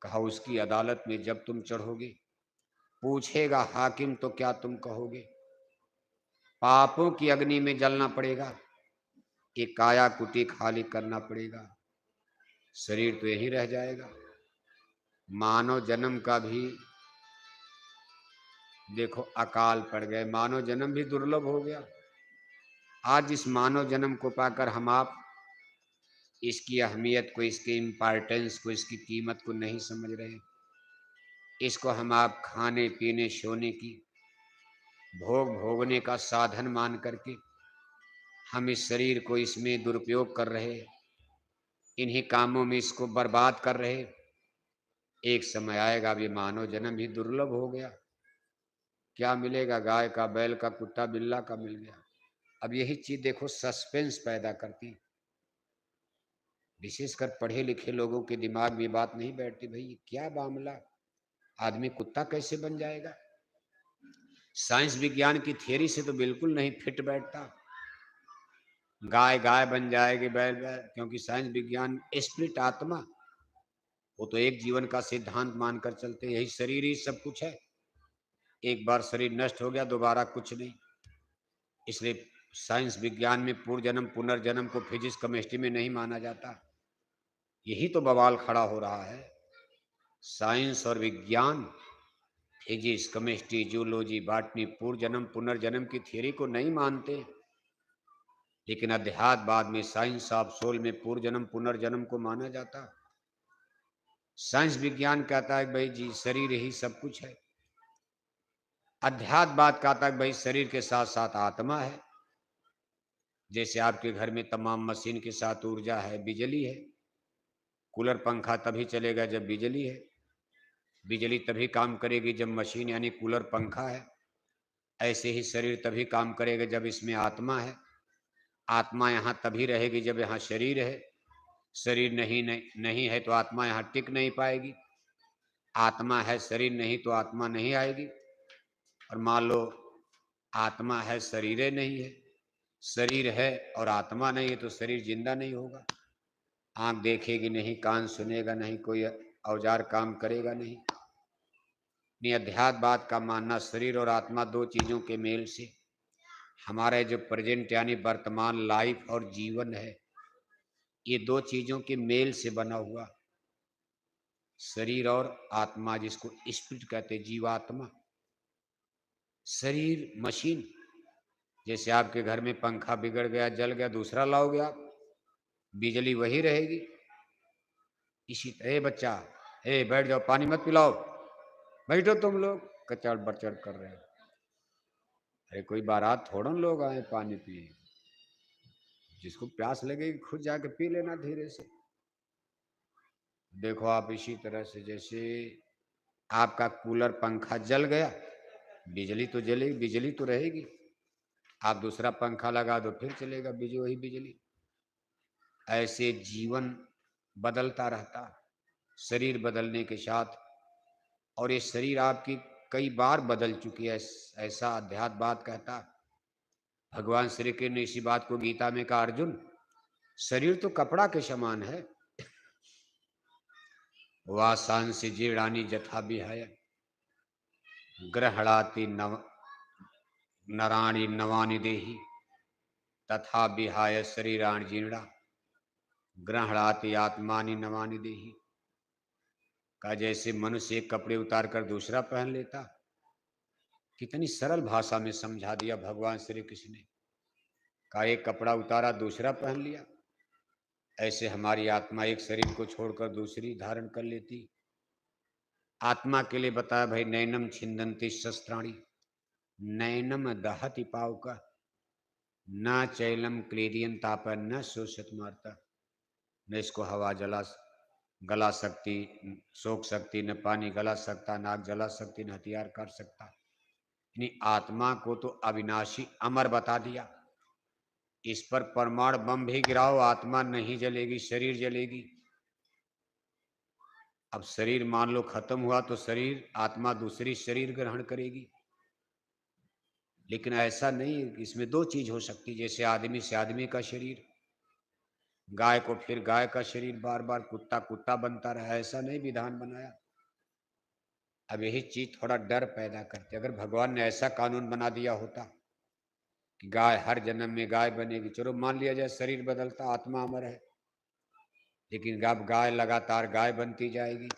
कहा उसकी अदालत में जब तुम चढ़ोगे, पूछेगा हाकिम तो क्या तुम कहोगे? पापों की अग्नि में जलना पड़ेगा, एक काया कुटी खाली करना पड़ेगा, शरीर तो यही रह जाएगा। मानव जन्म का भी देखो अकाल पड़ गए, मानव जन्म भी दुर्लभ हो गया। आज इस मानव जन्म को पाकर हम आप इसकी अहमियत को, इसके इम्पोर्टेंस को, इसकी कीमत को नहीं समझ रहे। इसको हम आप खाने पीने सोने की भोग भोगने का साधन मान करके हम इस शरीर को इसमें दुरुपयोग कर रहे, इन्हीं कामों में इसको बर्बाद कर रहे। एक समय आएगा अब ये मानव जन्म भी दुर्लभ हो गया, क्या मिलेगा? गाय का, बैल का, कुत्ता बिल्ला का मिल गया। अब यही चीज देखो सस्पेंस पैदा करती, विशेषकर पढ़े लिखे लोगों के दिमाग में बात नहीं बैठती, भाई क्या मामला, आदमी कुत्ता कैसे बन जाएगा? साइंस विज्ञान की थियरी से तो बिल्कुल नहीं फिट बैठता। गाय गाय बन जाएगी, बैल बैल, क्योंकि साइंस विज्ञान स्पिरिट आत्मा, वो तो एक जीवन का सिद्धांत मानकर चलते, यही शरीर ही सब कुछ है। एक बार शरीर नष्ट हो गया दोबारा कुछ नहीं। इसलिए साइंस विज्ञान में पूर्व जन्म पुनर्जन्म को फिजिक्स केमिस्ट्री में नहीं माना जाता। यही तो बवाल खड़ा हो रहा है। साइंस और विज्ञान, फिजिक्स केमिस्ट्री जूलॉजी बॉटनी पूर्व जन्म पुनर्जन्म की थियरी को नहीं मानते, लेकिन अध्यात्मवाद में साइंस ऑफ सोल में पूर्व जन्म पुनर्जन्म को माना जाता। साइंस विज्ञान कहता है भाई जी शरीर ही सब कुछ है। अध्यात्मवाद कहता है भाई शरीर के साथ साथ आत्मा है। जैसे आपके घर में तमाम मशीन के साथ ऊर्जा है, बिजली है। कूलर पंखा तभी चलेगा जब बिजली है, बिजली तभी काम करेगी जब मशीन यानी कूलर पंखा है। ऐसे ही शरीर तभी काम करेगा जब इसमें आत्मा है। आत्मा यहाँ तभी रहेगी जब यहाँ शरीर है। शरीर नहीं है तो आत्मा यहाँ टिक नहीं पाएगी। आत्मा है, शरीर नहीं तो आत्मा नहीं आएगी। और मान लो आत्मा है, शरीर नहीं है, शरीर है और आत्मा नहीं है तो शरीर जिंदा नहीं होगा। आंख देखेगी नहीं, कान सुनेगा नहीं, कोई औजार काम करेगा नहीं। अध्यात्मवाद का मानना शरीर और आत्मा दो चीजों के मेल से हमारे जो प्रेजेंट यानी वर्तमान लाइफ और जीवन है, ये दो चीजों के मेल से बना हुआ शरीर और आत्मा, जिसको स्पिरिट कहते, जीवात्मा। शरीर मशीन, जैसे आपके घर में पंखा बिगड़ गया, जल गया, दूसरा लाओगे आप, बिजली वही रहेगी। इसी तरह बच्चा, बैठ जाओ, पानी मत पिलाओ, बैठो तुम लोग कचड़ बचड़ कर रहे हो। अरे कोई बारात थोड़ा लोग आए पानी पिए, जिसको प्यास लगेगी खुद जाके पी लेना धीरे से। देखो आप इसी तरह से, जैसे आपका कूलर पंखा जल गया, बिजली तो जलेगी, बिजली तो रहेगी। आप दूसरा पंखा लगा दो फिर चलेगा बिजली, वही बिजली। ऐसे जीवन बदलता रहता शरीर बदलने के साथ। और ये शरीर आपकी कई बार बदल चुकी है, ऐसा अध्यात्मवाद कहता। भगवान श्री कृष्ण ने इसी बात को गीता में कहा, अर्जुन शरीर तो कपड़ा के समान है, वासांसि जीर्णानि जथा विहाय ग्रहणाति नराणि नवानि देहि तथा विहाय शरीराणि जीर्णा ग्रहणाति आत्मानि नवानि देहि। का जैसे मनुष्य एक कपड़े उतार कर दूसरा पहन लेता। कितनी सरल भाषा में समझा दिया भगवान श्री कृष्ण ने। का एक कपड़ा उतारा दूसरा पहन लिया। ऐसे हमारी आत्मा एक शरीर को छोड़कर दूसरी धारण कर लेती। आत्मा के लिए बताया भाई नैनम छिंदंती शस्त्राणी नैनम दहति पावका न चैलम क्लेदियन ताप न शोषित मारता। न इसको हवा गला सकती, सोख सकती, न पानी गला सकता, न आग जला सकती, न हथियार काट सकता। यानी आत्मा को तो अविनाशी अमर बता दिया। इस पर परमाणु बम भी गिराओ आत्मा नहीं जलेगी, शरीर जलेगी। अब शरीर मान लो खत्म हुआ तो शरीर आत्मा दूसरी शरीर ग्रहण करेगी। लेकिन ऐसा नहीं, इसमें दो चीज हो सकती, जैसे आदमी से आदमी का शरीर, गाय को फिर गाय का शरीर, बार बार कुत्ता कुत्ता बनता रहा, ऐसा नहीं विधान बनाया। अब यही चीज थोड़ा डर पैदा करती। अगर भगवान ने ऐसा कानून बना दिया होता कि गाय हर जन्म में गाय बनेगी, चलो मान लिया जाए शरीर बदलता, आत्मा अमर है, लेकिन अब गाय लगातार गाय बनती जाएगी।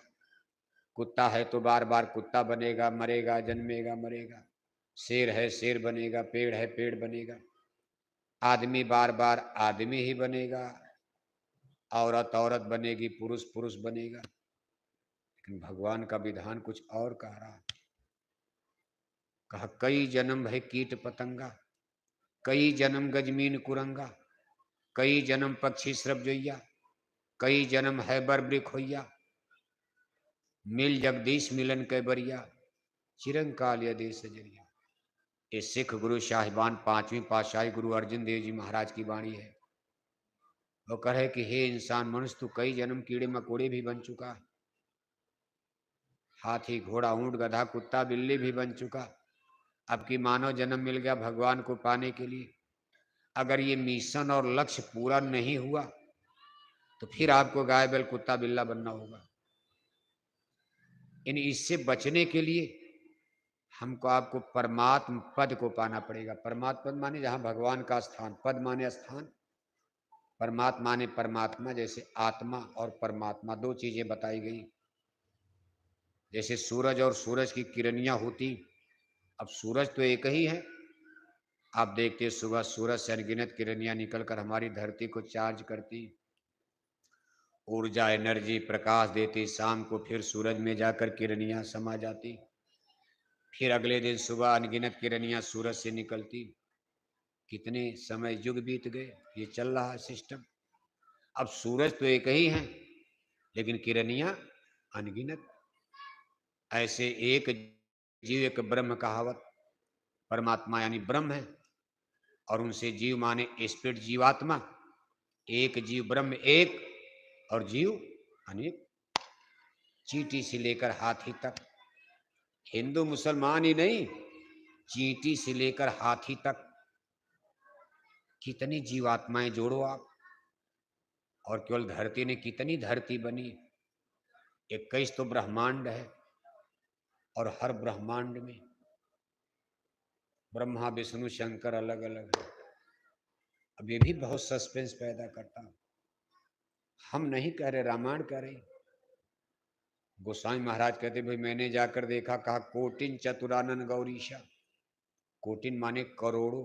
कुत्ता है तो बार बार कुत्ता बनेगा, मरेगा, जन्मेगा, मरेगा। शेर है शेर बनेगा, पेड़ है पेड़ बनेगा। आदमी बार बार आदमी ही बनेगा, औरत औरत बनेगी, पुरुष पुरुष बनेगा। लेकिन भगवान का विधान कुछ और कह रहा। कहा कई जन्म है कीट पतंगा, कई जन्म गजमीन कुरंगा, कई जन्म पक्षी श्रवजोइया, कई जन्म है बर वृख होइया, मिल जगदीश मिलन के बरिया, चिरंकाल यदि सजरिया। ये सिख गुरु साहिबान पांचवी पातशाही गुरु अर्जन देव जी महाराज की वाणी है। वो कहे कि हे इंसान मनुष्य, तू कई जन्म कीड़े मकोड़े भी बन चुका, हाथी घोड़ा ऊंट गधा कुत्ता बिल्ली भी बन चुका। अब की मानव जन्म मिल गया भगवान को पाने के लिए। अगर ये मिशन और लक्ष्य पूरा नहीं हुआ तो फिर आपको गाय बैल कुत्ता बिल्ला बनना होगा। इन इससे बचने के लिए हमको आपको परमात्म पद को पाना पड़ेगा। परमात्म पद माने जहां भगवान का स्थान, पद माने स्थान, परमात्मा माने परमात्मा। जैसे आत्मा और परमात्मा दो चीजें बताई गई। जैसे सूरज और सूरज की किरणियां होती, अब सूरज तो एक ही है। आप देखते सुबह सूरज से अनगिनत किरणियां निकलकर हमारी धरती को चार्ज करती, ऊर्जा एनर्जी प्रकाश देती। शाम को फिर सूरज में जाकर किरणियां समा जाती, फिर अगले दिन सुबह अनगिनत किरणियां सूरज से निकलती। कितने समय युग बीत गए, ये चल रहा है सिस्टम। अब सूरज तो एक ही है लेकिन किरणियां अनगिनत। ऐसे एक जीव एक ब्रह्म कहावत। परमात्मा यानी ब्रह्म है और उनसे जीव माने स्पिरिट जीवात्मा। एक जीव ब्रह्म एक और जीव अनेक। चींटी से लेकर हाथी तक, हिंदू मुसलमान ही नहीं, चींटी से लेकर हाथी तक कितनी जीवात्माएं जोड़ो आप। और केवल धरती ने कितनी धरती बनी, 21 तो ब्रह्मांड है और हर ब्रह्मांड में ब्रह्मा विष्णु शंकर अलग अलग है। अब ये भी बहुत सस्पेंस पैदा करता। हम नहीं कह रहे, रामायण कह रही। गोस्वामी महाराज कहते भाई मैंने जाकर देखा, कहा कोटिन चतुरानन गौरीशा। कोटिन माने करोड़ों।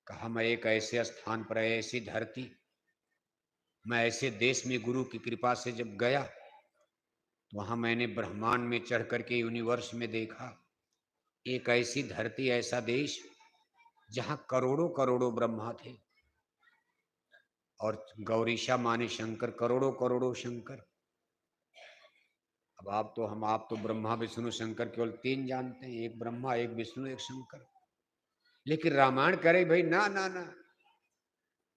कहा मैं एक ऐसे स्थान पर, ऐसी धरती, मैं ऐसे देश में गुरु की कृपा से जब गया तो वहां मैंने ब्रह्मांड में चढ़ करके यूनिवर्स में देखा एक ऐसी धरती, ऐसा देश जहां करोड़ों करोड़ों ब्रह्मा थे। और गौरीशा माने शंकर, करोड़ों करोड़ों शंकर। अब आप तो ब्रह्मा विष्णु शंकर केवल 3 जानते हैं, एक ब्रह्मा एक विष्णु एक शंकर। लेकिन रामायण करे भाई ना ना ना।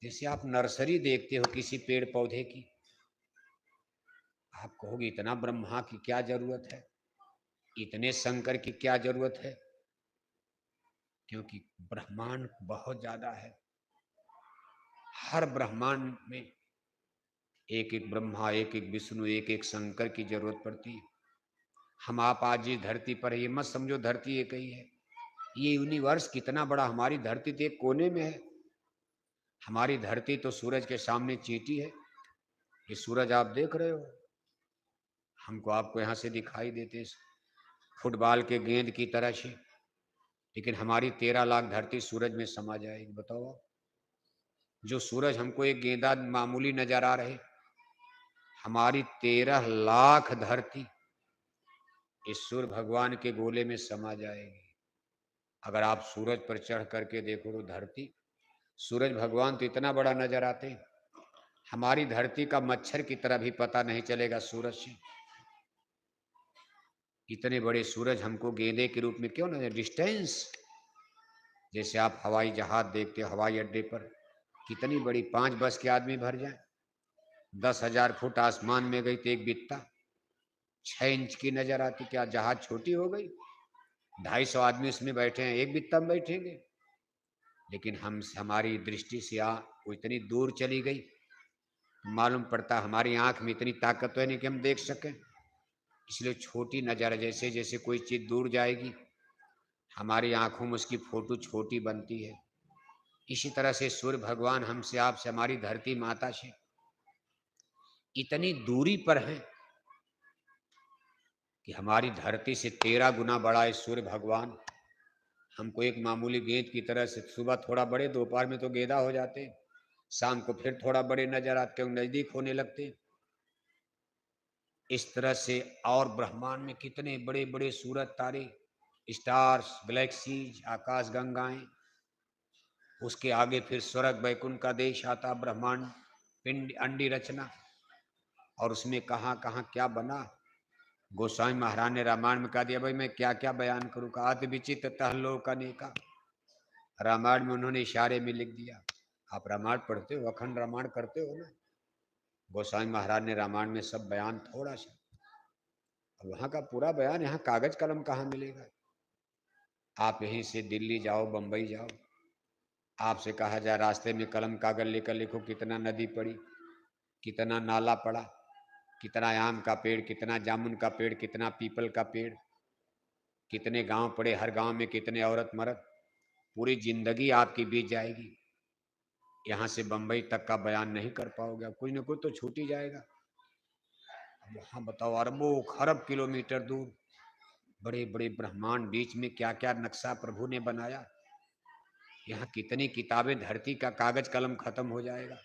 जैसे आप नर्सरी देखते हो किसी पेड़ पौधे की, आप कहोगे इतना ब्रह्मा की क्या जरूरत है, इतने शंकर की क्या जरूरत है, क्योंकि ब्रह्मांड बहुत ज्यादा है। हर ब्रह्मांड में एक एक ब्रह्मा एक एक विष्णु एक एक शंकर की जरूरत पड़ती है। हम आप आज इस धरती पर, ये मत समझो धरती एक ही है। ये यूनिवर्स कितना बड़ा, हमारी धरती तो एक कोने में है। हमारी धरती तो सूरज के सामने चींटी है। ये सूरज आप देख रहे हो, हमको आपको यहाँ से दिखाई देते फुटबॉल के गेंद की तरह से, लेकिन हमारी 13 लाख धरती सूरज में समा जाएगी। बताओ आप, जो सूरज हमको एक गेंदा मामूली नजर आ रहे, हमारी 13 लाख धरती इस सूर्य भगवान के गोले में समा जाएगी। अगर आप सूरज पर चढ़ करके देखो तो धरती, सूरज भगवान तो इतना बड़ा नजर आते हैं, हमारी धरती का मच्छर की तरह भी पता नहीं चलेगा सूरज से। इतने बड़े सूरज हमको गेंदे के रूप में क्यों ना, डिस्टेंस। जैसे आप हवाई जहाज देखते हो, हवाई अड्डे पर कितनी बड़ी, 5 बस के आदमी भर जाए, 10,000 फुट आसमान में गई तो एक बित्ता 6 इंच की नजर आती। क्या जहाज छोटी हो गई? 250 आदमी उसमें बैठे हैं, एक बित्ता में बैठेंगे। लेकिन हम, हमारी दृष्टि से वो इतनी दूर चली गई मालूम पड़ता हमारी आंख में इतनी ताकत तो है नहीं कि हम देख सकें, इसलिए छोटी नजर, जैसे जैसे कोई चीज दूर जाएगी हमारी आंखों में उसकी फोटो छोटी बनती है। इसी तरह से सूर्य भगवान हमसे, आपसे, हमारी धरती माता से इतनी दूरी पर है कि हमारी धरती से 13 गुना बड़ा है सूर्य भगवान। हमको एक मामूली गेंद की तरह से सुबह थोड़ा बड़े, दोपहर में तो गेंदा हो जाते, शाम को फिर थोड़ा बड़े नजर आते, नजदीक होने लगते। इस तरह से और ब्रह्मांड में कितने बड़े बड़े सूरज, तारे, स्टार्स, गैलेक्सीज, आकाश गंगाएं, उसके आगे फिर स्वर्ग वैकुंठ का देश आता, ब्रह्मांड पिंड अंडी रचना, और उसमें कहाँ कहाँ क्या बना। गोस्वामी महाराज ने रामायण में कह दिया, भाई मैं क्या क्या बयान करूँ, का अति विचित्र लोक अनेका, रामायण में उन्होंने इशारे में लिख दिया। आप रामायण पढ़ते हो, अखंड रामायण करते हो ना, गोस्वामी महाराज ने रामायण में सब बयान थोड़ा सा, अब वहाँ का पूरा बयान, यहाँ कागज कलम कहाँ मिलेगा। आप यहीं से दिल्ली जाओ, बम्बई जाओ, आपसे कहा जाए रास्ते में कलम कागज लेकर लिखो, कितना नदी पड़ी, कितना नाला पड़ा, कितना आम का पेड़, कितना जामुन का पेड़, कितना पीपल का पेड़, कितने गांव पड़े, हर गांव में कितने औरत मर्द, पूरी जिंदगी आपकी बीत जाएगी। यहाँ से बम्बई तक का बयान नहीं कर पाओगे, कुछ न कुछ तो छूट ही जाएगा। वहाँ बताओ अरबों खरब किलोमीटर दूर बड़े बड़े ब्रह्मांड, बीच में क्या क्या नक्शा प्रभु ने बनाया। यहाँ कितनी किताबें, धरती का कागज कलम खत्म हो जाएगा।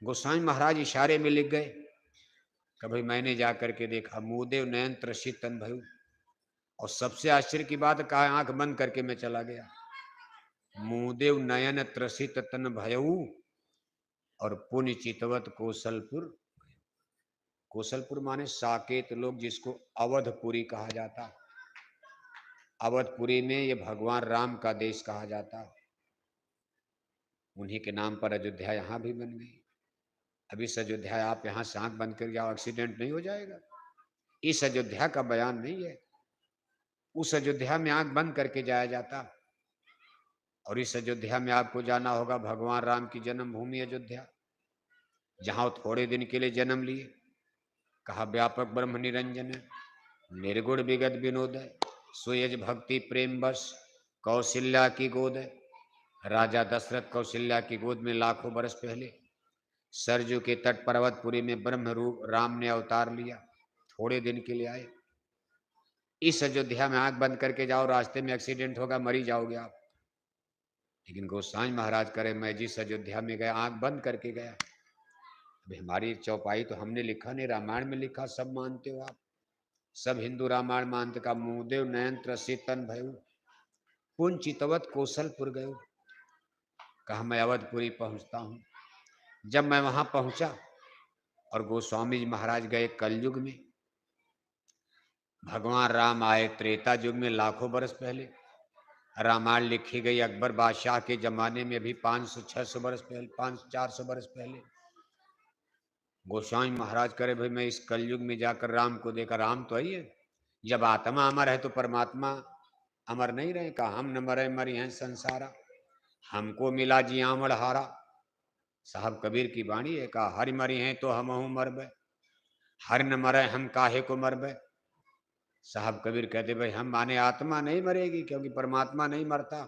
गोस्वामी महाराज इशारे में लिख गए। कभी मैंने जा करके देखा, मुदेव नयन त्रसित तन भयु, और सबसे आश्चर्य की बात, कहा आंख बंद करके मैं चला गया, मुदेव नयन त्रसित तन भयऊ और पुण्य चितवत कौशलपुर। कौशलपुर माने साकेत लोग, जिसको अवधपुरी कहा जाता। अवधपुरी में ये भगवान राम का देश कहा जाता, उन्हीं के नाम पर अयोध्या यहाँ भी बन गई। अभी इस अयोध्या, आप यहाँ से आंख बंद कर जाओ, एक्सीडेंट नहीं हो जाएगा। इस अयोध्या का बयान नहीं है, उस अयोध्या में आंख बंद करके जाया जाता। और इस अयोध्या में आपको जाना होगा, भगवान राम की जन्मभूमि अयोध्या, जहाँ थोड़े दिन के लिए जन्म लिए। कहा व्यापक ब्रह्म निरंजन, निर्गुण विगत विनोद, सुयज भक्ति प्रेम बस, कौशल्या की गोद। राजा दशरथ कौशल्या की गोद में लाखों वर्ष पहले सरजू के तट पर्वतपुरी में ब्रह्म रूप राम ने अवतार लिया, थोड़े दिन के लिए आए। इस अयोध्या में आंख बंद करके जाओ, रास्ते में एक्सीडेंट होगा, मरी जाओगे आप। लेकिन गोस्वामी महाराज करे, मैं जिस अयोध्या में गया आंख बंद करके गया। अभी हमारी चौपाई तो हमने लिखा नहीं, रामायण में लिखा, सब मानते हो आप, सब हिंदू रामायण मानते। का मुदेव नयन त्रसित तन भयु पुन चितवत कौशलपुर गयो। कहा मैं अवधपुरी पहुंचता हूं। जब मैं वहां पहुंचा, और गोस्वामी जी महाराज गए कलयुग में, भगवान राम आए त्रेता युग में लाखों वर्ष पहले। रामायण लिखी गई अकबर बादशाह के जमाने में, भी 500-600 वर्ष पहले, 500-400 वर्ष पहले। गोस्वामी महाराज करे, भाई मैं इस कलयुग में जाकर राम को देखा। राम तो ही है, जब आत्मा अमर है तो परमात्मा अमर नहीं रहे। कहा हम न मरे मरी हैं संसारा, हमको मिला जियामड़ हारा। साहब कबीर की वाणी है, कहा हरि मरी हैं तो हम हूँ मरबे, हर न मरे हम काहे को मरबे। साहब कबीर कहते, भाई हम माने आत्मा नहीं मरेगी, क्योंकि परमात्मा नहीं मरता।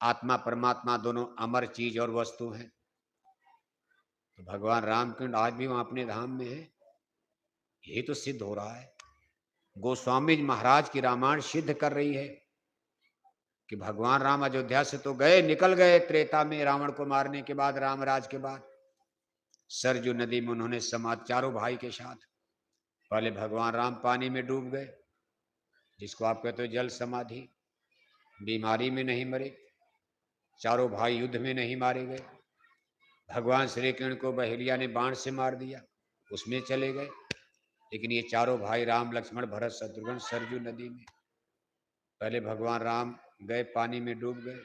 आत्मा परमात्मा दोनों अमर चीज और वस्तु हैं। तो भगवान रामकुंड आज भी वहां अपने धाम में है, यही तो सिद्ध हो रहा है। गोस्वामी महाराज की रामायण सिद्ध कर रही है कि भगवान राम अयोध्या से तो गए, निकल गए त्रेता में, रावण को मारने के बाद, रामराज के बाद। सरजू नदी में उन्होंने समाज, चारों भाई के साथ। पहले भगवान राम पानी में डूब गए, जिसको आप कहते हो जल समाधि, बीमारी में नहीं मरे। चारों भाई युद्ध में नहीं मारे गए। भगवान श्री कृष्ण को बहेलिया ने बाण से मार दिया, उसमें चले गए। लेकिन ये चारों भाई राम लक्ष्मण भरत शत्रुघ्न सरजू नदी में, पहले भगवान राम गए पानी में डूब गए,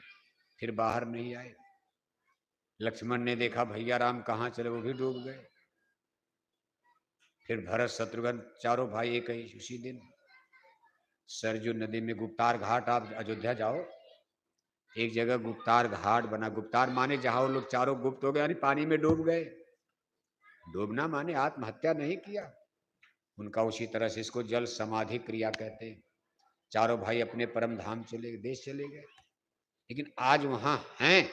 फिर बाहर नहीं आए। लक्ष्मण ने देखा भैया राम कहाँ चले, वो भी डूब गए। फिर भरत शत्रुघ्न चारों भाई एक ही उसी दिन सरजू नदी में, गुप्तार घाट, आप अयोध्या जाओ, एक जगह गुप्तार घाट बना। गुप्तार माने जहां वो लोग चारों गुप्त हो गए, यानी पानी में डूब गए। डूबना माने आत्महत्या नहीं किया उनका। उसी तरह से इसको जल समाधि क्रिया कहते हैं। चारों भाई अपने परम धाम चले गए, देश चले गए, लेकिन आज वहां हैं।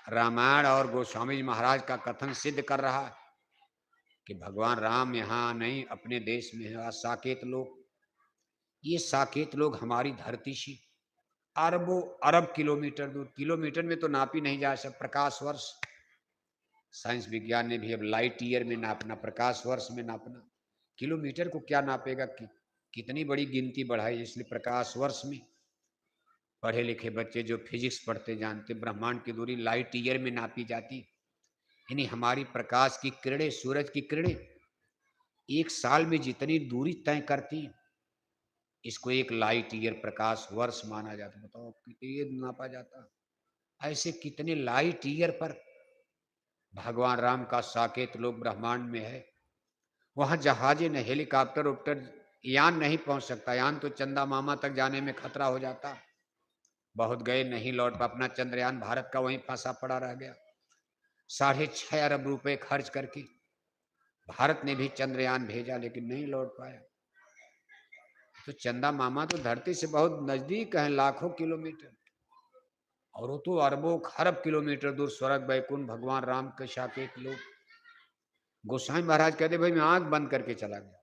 रामायण और गोस्वामी जी महाराज का कथन सिद्ध कर रहा है कि भगवान राम यहाँ नहीं, अपने देश में है। साकेत लोग, ये साकेत लोग हमारी धरती से अरबों अरब किलोमीटर दूर, किलोमीटर में तो नापी नहीं जा सकता, प्रकाश वर्ष। साइंस विज्ञान ने भी अब लाइट ईयर में नापना, प्रकाश वर्ष में नापना। किलोमीटर को क्या नापेगा कि कितनी बड़ी गिनती बढ़ाई, इसलिए प्रकाश वर्ष में। पढ़े लिखे बच्चे जो फिजिक्स पढ़ते जानते, ब्रह्मांड की दूरी लाइट ईयर में नापी जाती। यानी हमारी प्रकाश की किरणें, सूरज की किरणें एक साल में जितनी दूरी तय करती, इसको एक लाइट ईयर प्रकाश वर्ष माना जाता। बताओ कितनी नापा जाता। ऐसे कितने लाइट ईयर पर भगवान राम का साकेत लोग ब्रह्मांड में है। वहां जहाजे न, हेलीकॉप्टर उपटर, यान नहीं पहुंच सकता। यान तो चंदा मामा तक जाने में खतरा हो जाता। बहुत गए, नहीं लौट पा। अपना चंद्रयान भारत का वहीं फंसा पड़ा रह गया। 6.5 अरब रुपए खर्च करके भारत ने भी चंद्रयान भेजा, लेकिन नहीं लौट पाया। तो चंदा मामा तो धरती से बहुत नजदीक है, लाखों किलोमीटर, और वो तो अरबों खरब किलोमीटर दूर स्वर्ग बैकुंठ भगवान राम के साकेत लोग। गोसाई महाराज कहते भाई मैं आंख बंद करके चला गया,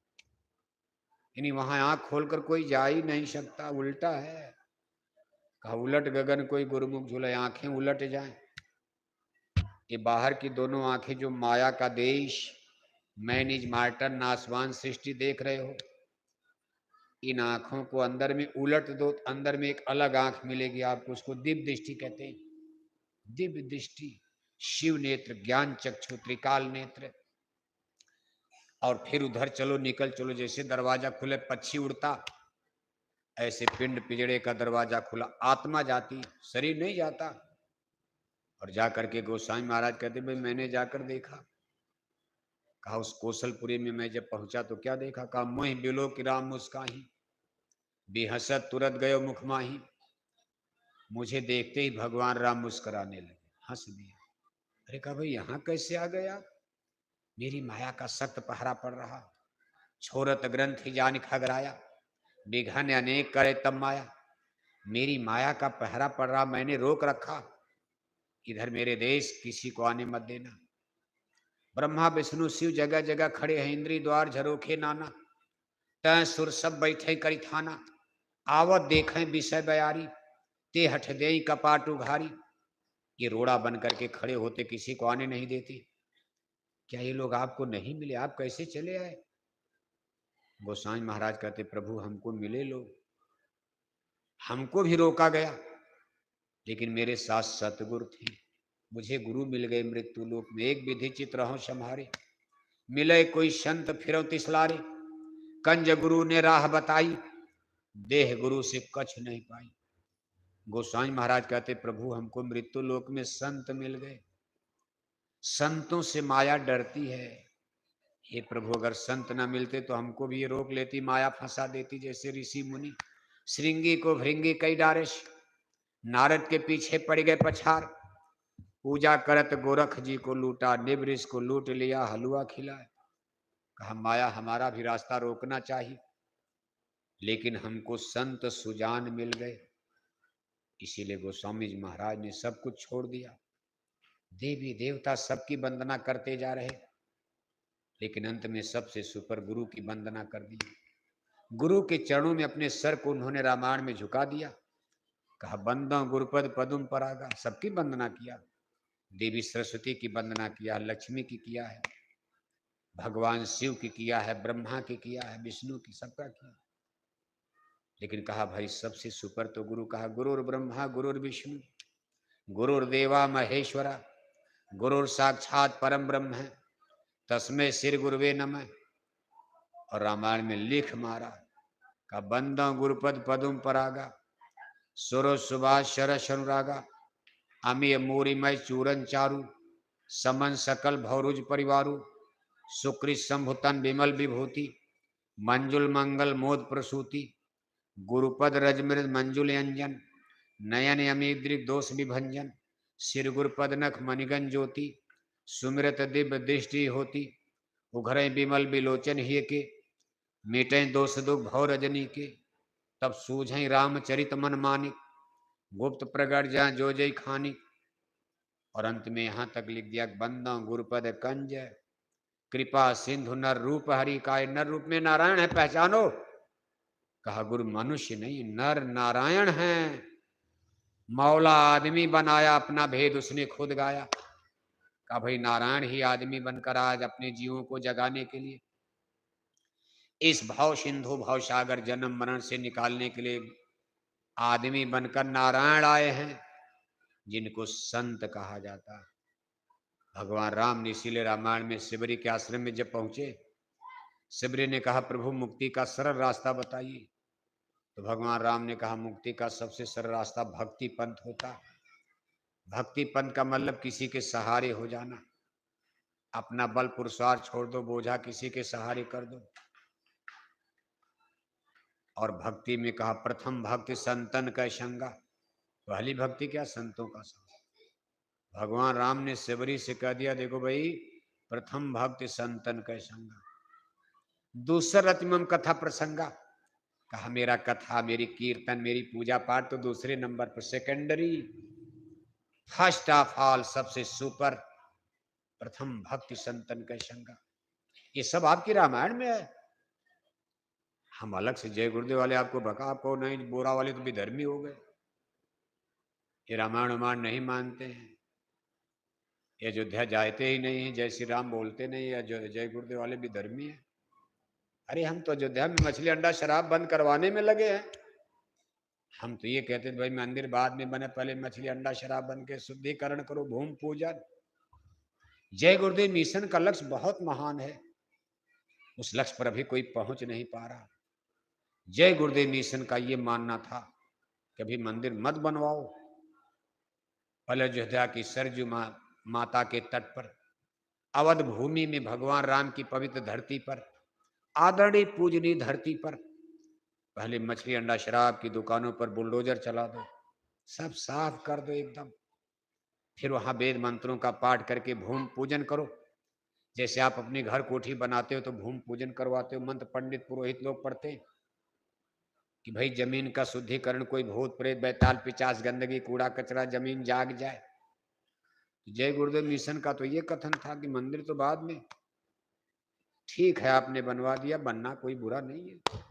यानी वहां आंख खोलकर कोई जा ही नहीं सकता, उल्टा है। कहा उलट गगन कोई गुरुमुख झूले, आंखें उलट जाएं। ये बाहर की दोनों आंखें जो माया का देश, मैन इज मार्टर, नासवान सृष्टि देख रहे हो, इन आंखों को अंदर में उलट दो, अंदर में एक अलग आंख मिलेगी आपको। उसको दिव्य दृष्टि कहते हैं। दिव्य दृष्टि, शिव नेत्र, ज्ञान चक्षु, त्रिकाल नेत्र। और फिर उधर चलो, निकल चलो। जैसे दरवाजा खुले पक्षी उड़ता, ऐसे पिंड पिजड़े का दरवाजा खुला, आत्मा जाती, शरीर नहीं जाता। और जाकर के गोसाई महाराज कहते भाई मैंने जाकर देखा। कहा उस कौशलपुरी में मैं जब पहुंचा तो क्या देखा। कहा मोह बिलो कि राम मुस्काही, बेहसत तुरंत गयो मुख माही। मुझे देखते ही भगवान राम मुस्कुराने लगे, हंस दिया। अरे कहा भाई यहाँ कैसे आ गया। मेरी माया का सख्त पहरा पड़ रहा, छोरत ग्रंथ ही जान खगराया, विघन अनेक करे तब माया। मेरी माया का पहरा पड़ रहा, मैंने रोक रखा, इधर मेरे देश किसी को आने मत देना। ब्रह्मा विष्णु शिव जगह जगह खड़े हैं, इंद्री द्वार झरोखे नाना, तय सुर सब बैठे करी थाना। आवत देखें विषय बयारी, ते हठ दे कपाट उघारी। ये रोड़ा बन करके खड़े होते, किसी को आने नहीं देते। क्या ये लोग आपको नहीं मिले, आप कैसे चले आए। गोसाई महाराज कहते प्रभु हमको मिले लोग, हमको भी रोका गया, लेकिन मेरे साथ सतगुरु थे, मुझे गुरु मिल गए मृत्यु लोक में। एक विधि चित रहो संहारे, मिले कोई संत फिरो तिसलारे। कंज गुरु ने राह बताई, देह गुरु से कछ नहीं पाई। गोसाई महाराज कहते प्रभु हमको मृत्यु लोक में संत मिल गए। संतों से माया डरती है। हे प्रभु अगर संत ना मिलते तो हमको भी ये रोक लेती, माया फंसा देती। जैसे ऋषि मुनि श्रृंगी को भृंगी कई डारिश, नारद के पीछे पड़ गए पछार। पूजा करत गोरख जी को लूटा, निवृष को लूट लिया हलवा खिलाए। कहा माया हमारा भी रास्ता रोकना चाहिए, लेकिन हमको संत सुजान मिल गए। इसीलिए गोस्वामी जी महाराज ने सब कुछ छोड़ दिया। देवी देवता सबकी वंदना करते जा रहे, लेकिन अंत में सबसे सुपर गुरु की वंदना कर दी। गुरु के चरणों में अपने सर को उन्होंने रामायण में झुका दिया। कहा बंदो गुरुपद पदुम परागा, सबकी वंदना किया। देवी सरस्वती की वंदना किया, लक्ष्मी की किया है, भगवान शिव की किया है, ब्रह्मा की किया है, विष्णु की, सबका किया। लेकिन कहा भाई सबसे सुपर तो गुरु। कहा गुरुर ब्रह्मा गुरुर विष्णु गुरुर्देवा महेश्वरा, गुरुर साक्षात परम ब्रह्म है, तस्मै सिर गुरुवे नमः। और रामायण में लिख मारा का बंदा गुरुपद पदुम परागा, सुरो सुभाष शरश अनुरागा, अमीय मूरिमय चूरन चारु, समन सकल भौरुज परिवारु, सुकृत संभुतन विमल विभूति, मंजुल मंगल मोद प्रसूति, गुरुपद रजमृद मंजुल अंजन, नयन अमीद्रिक दोष विभंजन, सिर गुरुपद नख मणिगन ज्योति, सुमिरत दिव्य दृष्टि होती, उघरे बिमल बिलोचन ही के, मिटे दोष दुख भव रजनी के, तब सूझई रामचरित मन मानिक, गुप्त प्रगट जा जो जय खानी। और अंत में यहां तक लिख दिया, बंदा गुरुपद कंज, कृपा सिंधु नर रूप हरि काय। नर रूप में नारायण है, पहचानो। कहा गुरु मनुष्य नहीं, नर नारायण है। मौला आदमी बनाया, अपना भेद उसने खुद गाया। कहा भाई नारायण ही आदमी बनकर आज अपने जीवों को जगाने के लिए इस भाव सिंधु भाव सागर जन्म मरण से निकालने के लिए आदमी बनकर नारायण आए हैं, जिनको संत कहा जाता है। भगवान राम ने इसीलिए रामायण में शिबरी के आश्रम में जब पहुंचे, शिबरी ने कहा प्रभु मुक्ति का सरल रास्ता बताइए। तो भगवान राम ने कहा मुक्ति का सबसे सरल रास्ता भक्ति पंथ होता। भक्ति पंथ का मतलब किसी के सहारे हो जाना, अपना बल पुरुषार्थ छोड़ दो, बोझा किसी के सहारे कर दो। और भक्ति में कहा प्रथम भक्ति संतन का संगा। पहली भक्ति क्या? संतों का संग। भगवान राम ने शिवरी से कह दिया देखो भाई, प्रथम भक्ति संतन का संगा। दूसरा रतिमम कथा प्रसंगा। कहा मेरा कथा, मेरी कीर्तन, मेरी पूजा पाठ तो दूसरे नंबर पर, सेकेंडरी। फर्स्ट ऑफ ऑल, सबसे सुपर, प्रथम भक्ति संतन का संगा। ये सब आपकी रामायण में है। हम अलग से जय गुरुदेव वाले आपको भगा, आपको नहीं, बोरा वाले तो विधर्मी हो गए, ये रामायण रामायण नहीं मानते हैं, ये अयोध्या जाते ही नहीं है, जय श्री राम बोलते नहीं है, जय गुरुदेव वाले विधर्मी है। अरे हम तो अयोध्या में मछली अंडा शराब बंद करवाने में लगे हैं। हम तो ये कहते थे भाई मंदिर बाद में बने, पहले मछली अंडा शराब बंद के शुद्धिकरण करो, भूमि पूजन। जय गुरुदेव मिशन का लक्ष्य बहुत महान है, उस लक्ष्य पर अभी कोई पहुंच नहीं पा रहा। जय गुरुदेव मिशन का ये मानना था कि अभी मंदिर मत बनवाओ, पहले अयोध्या की सरजू माता के तट पर, अवध भूमि में, भगवान राम की पवित्र धरती पर, आदरणीय पूजनीय धरती पर पहले मछली अंडा शराब की दुकानों पर बुलडोजर चला दो, सब साफ कर दो एकदम। फिर वहां वेद मंत्रों का पाठ करके भूमि पूजन करो। जैसे आप अपने घर कोठी बनाते हो तो भूमि पूजन करवाते हो, मंत्र पंडित पुरोहित लोग पढ़ते हैं कि भाई जमीन का शुद्धिकरण, कोई भूत प्रेत बैताल पिचास गंदगी कूड़ा कचरा जमीन जाग जाए। जय गुरुदेव मिशन का तो ये कथन था कि मंदिर तो बाद में, ठीक है आपने बनवा दिया, बनना कोई बुरा नहीं है।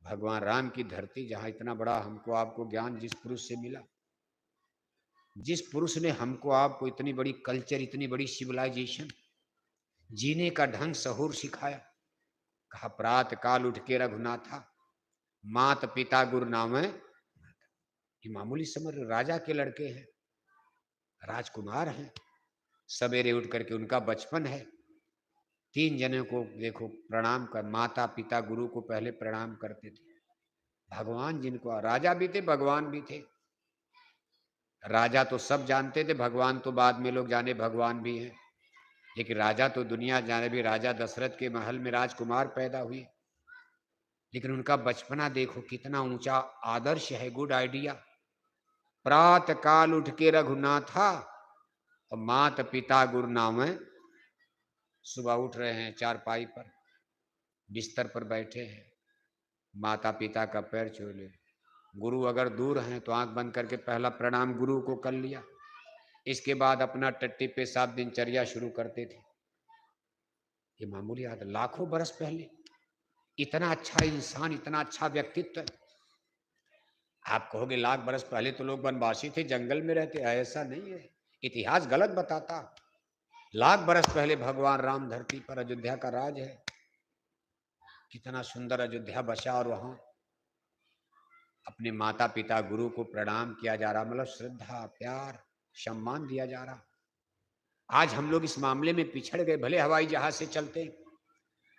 भगवान राम की धरती, जहां इतना बड़ा हमको आपको ज्ञान जिस पुरुष से मिला, जिस पुरुष ने हमको आपको इतनी बड़ी कल्चर, इतनी बड़ी सिविलाइजेशन, जीने का ढंग सहूर सिखाया। कहा प्रात काल उठ के रघुनाथा, मात पिता गुरु नाम है। ये मामूली समझ, राजा के लड़के हैं, राजकुमार हैं, सवेरे उठ करके उनका बचपन है, 3 जनों को देखो प्रणाम कर, माता पिता गुरु को पहले प्रणाम करते थे। भगवान जिनको, राजा भी थे भगवान भी थे। राजा तो सब जानते थे, भगवान तो बाद में लोग जाने भगवान भी हैं, लेकिन राजा तो दुनिया जाने भी। राजा दशरथ के महल में राजकुमार पैदा हुए, लेकिन उनका बचपना देखो कितना ऊंचा आदर्श है, गुड आइडिया। प्रात काल उठ के रघुनाथा, और मात पिता गुरु नाम है। सुबह उठ रहे हैं, चारपाई पर बिस्तर पर बैठे हैं, माता पिता का पैर छू ले। गुरु अगर दूर हैं तो आंख बंद करके पहला प्रणाम गुरु को कर लिया, इसके बाद अपना टट्टी पेशाब दिनचर्या शुरू करते थे। ये मामूली आदत, लाखों बरस पहले इतना अच्छा इंसान, इतना अच्छा व्यक्तित्व। आप कहोगे लाख बरस पहले तो लोग वनवासी थे, जंगल में रहते, ऐसा नहीं है, इतिहास गलत बताता। लाख बरस पहले भगवान राम धरती पर, अयोध्या का राज है, कितना सुंदर अयोध्या बसा, और वहां अपने माता पिता गुरु को प्रणाम किया जा रहा, मतलब श्रद्धा प्यार सम्मान दिया जा रहा। आज हम लोग इस मामले में पिछड़ गए। भले हवाई जहाज से चलते,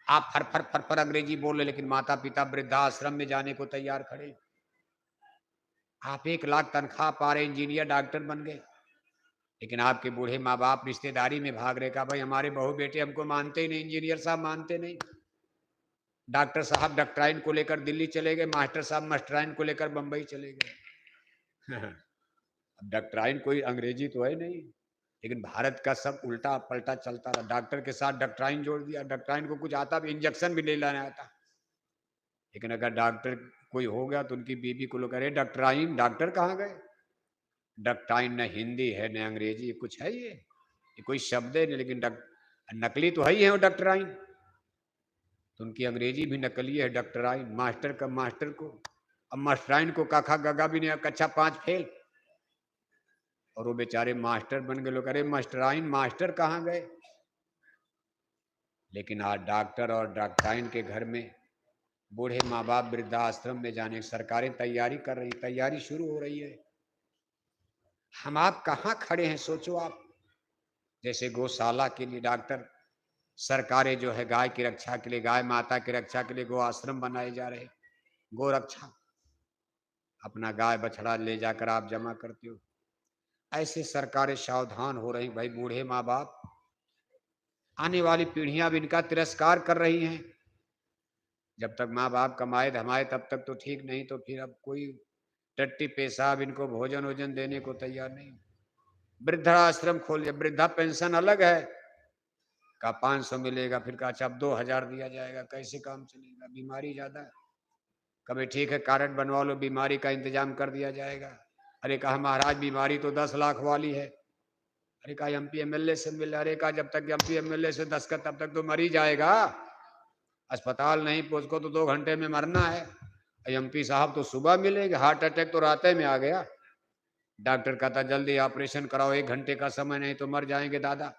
आप फर फर अंग्रेजी बोल रहे, लेकिन माता पिता वृद्धाश्रम में जाने को तैयार खड़े। आप 1 लाख तनख्वाह पा रहे, इंजीनियर डॉक्टर बन गए, लेकिन आपके बूढ़े माँ बाप रिश्तेदारी में भाग रहे। कहा भाई हमारे बहू बेटे हमको मानते ही नहीं, इंजीनियर साहब मानते नहीं, डॉक्टर साहब डॉक्टराइन को लेकर दिल्ली चले गए, मास्टर साहब मास्टराइन को लेकर बंबई चले गए। अब डॉक्टराइन कोई अंग्रेजी तो है नहीं, लेकिन भारत का सब उल्टा पलटा चलता रहा। डॉक्टर के साथ डॉक्टराइन जोड़ दिया, डॉक्टराइन को कुछ आता भी, इंजेक्शन भी ले लाना आता। लेकिन अगर डॉक्टर कोई हो गया तो उनकी बीबी को लोग, अरे डॉक्टराइन, डॉक्टर कहाँ गए? डॉक्टराइन न हिंदी है न अंग्रेजी, कुछ है ये कोई शब्द है नहीं, लेकिन नकली तो है ही है वो डॉक्टराइन। तो उनकी अंग्रेजी भी नकली है, डॉक्टराइन। मास्टर का मास्टर को, अब मास्टराइन को काखा गगा भी नहीं, कक्षा 5 फेल, और वो बेचारे मास्टर बन गए। लोग, अरे मास्टराइन, मास्टर कहाँ गए? लेकिन आज डॉक्टर और डॉक्टराइन के घर में बूढ़े माँ बाप वृद्धाश्रम में जाने की सरकारें तैयारी कर रही, तैयारी शुरू हो रही है। हम आप कहाँ खड़े हैं सोचो आप। जैसे गौशाला के लिए डॉक्टर, सरकारें जो है गाय की रक्षा के लिए, गाय माता की रक्षा के लिए गो आश्रम बनाए जा रहे, गो रक्षा, अपना गाय बछड़ा ले जाकर आप जमा करते हो। ऐसे सरकारें सावधान हो रही, भाई बूढ़े माँ बाप, आने वाली पीढ़ियां भी इनका तिरस्कार कर रही हैं। जब तक माँ बाप कमाए धमाए तब तक तो ठीक, नहीं तो फिर अब कोई टट्टी पेशाब इनको भोजन वोजन देने को तैयार नहीं। वृद्धाश्रम खोल, वृद्धा पेंशन अलग है, का 500 मिलेगा, फिर का अच्छा अब 2000 दिया जाएगा, कैसे काम चलेगा? बीमारी ज्यादा है। कभी ठीक है कार्ड बनवा लो, बीमारी का इंतजाम कर दिया जाएगा। अरे कहा महाराज बीमारी तो 10 लाख वाली है। अरे कहा एमपी एमएलए से मिल, अरे कहा जब तक एमपी एमएलए से दस्तखत तब तक तो मर ही जाएगा, अस्पताल नहीं पहुंच को तो 2 घंटे में मरना है। एमपी साहब तो सुबह मिलेंगे, हार्ट अटैक तो रात में आ गया, डॉक्टर कहता जल्दी ऑपरेशन कराओ, 1 घंटे का समय नहीं तो मर जाएंगे दादा।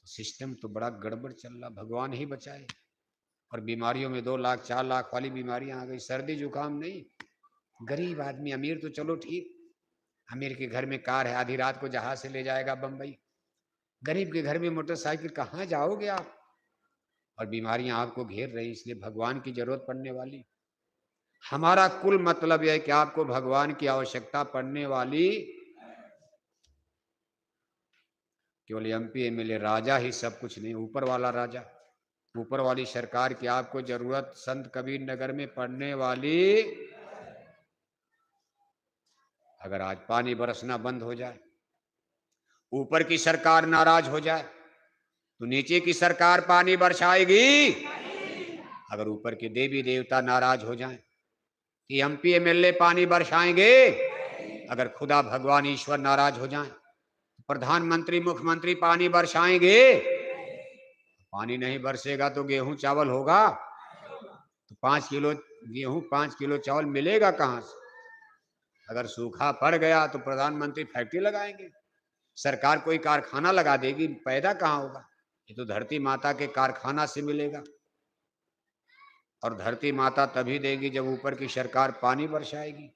सिस्टम तो बड़ा गड़बड़ चल रहा, भगवान ही बचाए। और बीमारियों में 2 लाख 4 लाख वाली बीमारियां आ गई। सर्दी जुकाम नहीं, गरीब आदमी, अमीर तो चलो ठीक, अमीर के घर में कार है, आधी रात को जहाज से ले जाएगा बंबई। गरीब के घर में मोटरसाइकिल, कहाँ जाओगे आप? और बीमारियां आपको घेर रही, इसलिए भगवान की जरूरत पड़ने वाली। हमारा कुल मतलब यह है कि आपको भगवान की आवश्यकता पड़ने वाली। केवल एमपी एमएलए राजा ही सब कुछ नहीं, ऊपर वाला राजा, ऊपर वाली सरकार की आपको जरूरत संत कबीर नगर में पड़ने वाली। अगर आज पानी बरसना बंद हो जाए, ऊपर की सरकार नाराज हो जाए, तो नीचे की सरकार पानी बरसाएगी। अगर ऊपर के देवी देवता नाराज हो जाएं, तो एमपी एमएलए पानी बरसाएंगे। अगर खुदा भगवान ईश्वर नाराज हो जाएं, प्रधानमंत्री मुख्यमंत्री पानी बरसाएंगे। पानी नहीं बरसेगा तो गेहूं चावल होगा? तो 5 किलो गेहूं 5 किलो चावल मिलेगा कहां से? अगर सूखा पड़ गया तो प्रधानमंत्री फैक्ट्री लगाएंगे, सरकार कोई कारखाना लगा देगी, पैदा कहां होगा? ये तो धरती माता के कारखाना से मिलेगा। और धरती माता तभी देगी जब ऊपर की सरकार पानी बरसाएगी।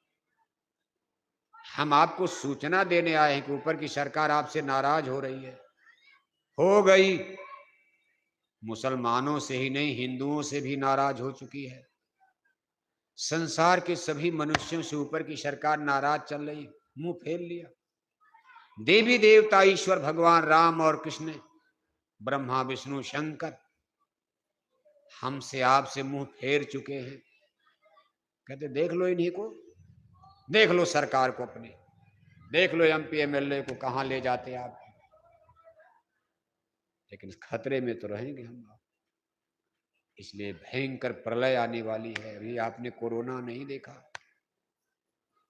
हम आपको सूचना देने आए हैं कि ऊपर की सरकार आपसे नाराज हो रही है, हो गई। मुसलमानों से ही नहीं, हिंदुओं से भी नाराज हो चुकी है। संसार के सभी मनुष्यों से ऊपर की सरकार नाराज चल रही, मुंह फेर लिया। देवी देवता ईश्वर भगवान राम और कृष्ण, ब्रह्मा विष्णु शंकर, हमसे आपसे मुंह फेर चुके हैं। कहते देख लो इन्हीं को, देख लो सरकार को अपनी, देख लो एमपी एमएलए को कहां ले जाते आप। लेकिन खतरे में तो रहेंगे हम आप। इसलिए भयंकर प्रलय आने वाली है। अभी आपने कोरोना नहीं देखा,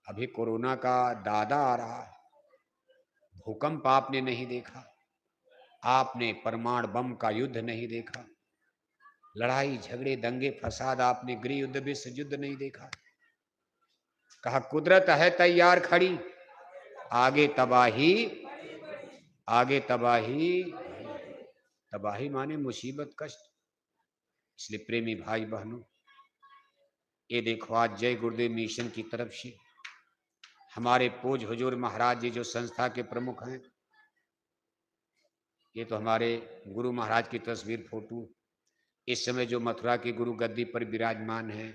अभी कोरोना का दादा आ रहा है। भूकंप आपने नहीं देखा, आपने परमाणु बम का युद्ध नहीं देखा, लड़ाई झगड़े दंगे फसाद आपने गृह युद्ध विश्व युद्ध नहीं देखा। कहा कुदरत है तैयार खड़ी, आगे तबाही, आगे तबाही। तबाही माने मुसीबत कष्ट। इसलिए प्रेमी भाई बहनों, ये देखो आज जय गुरुदेव मिशन की तरफ से हमारे पूज हुजूर महाराज जी जो संस्था के प्रमुख हैं, ये तो हमारे गुरु महाराज की तस्वीर फोटो, इस समय जो मथुरा की गुरु गद्दी पर विराजमान हैं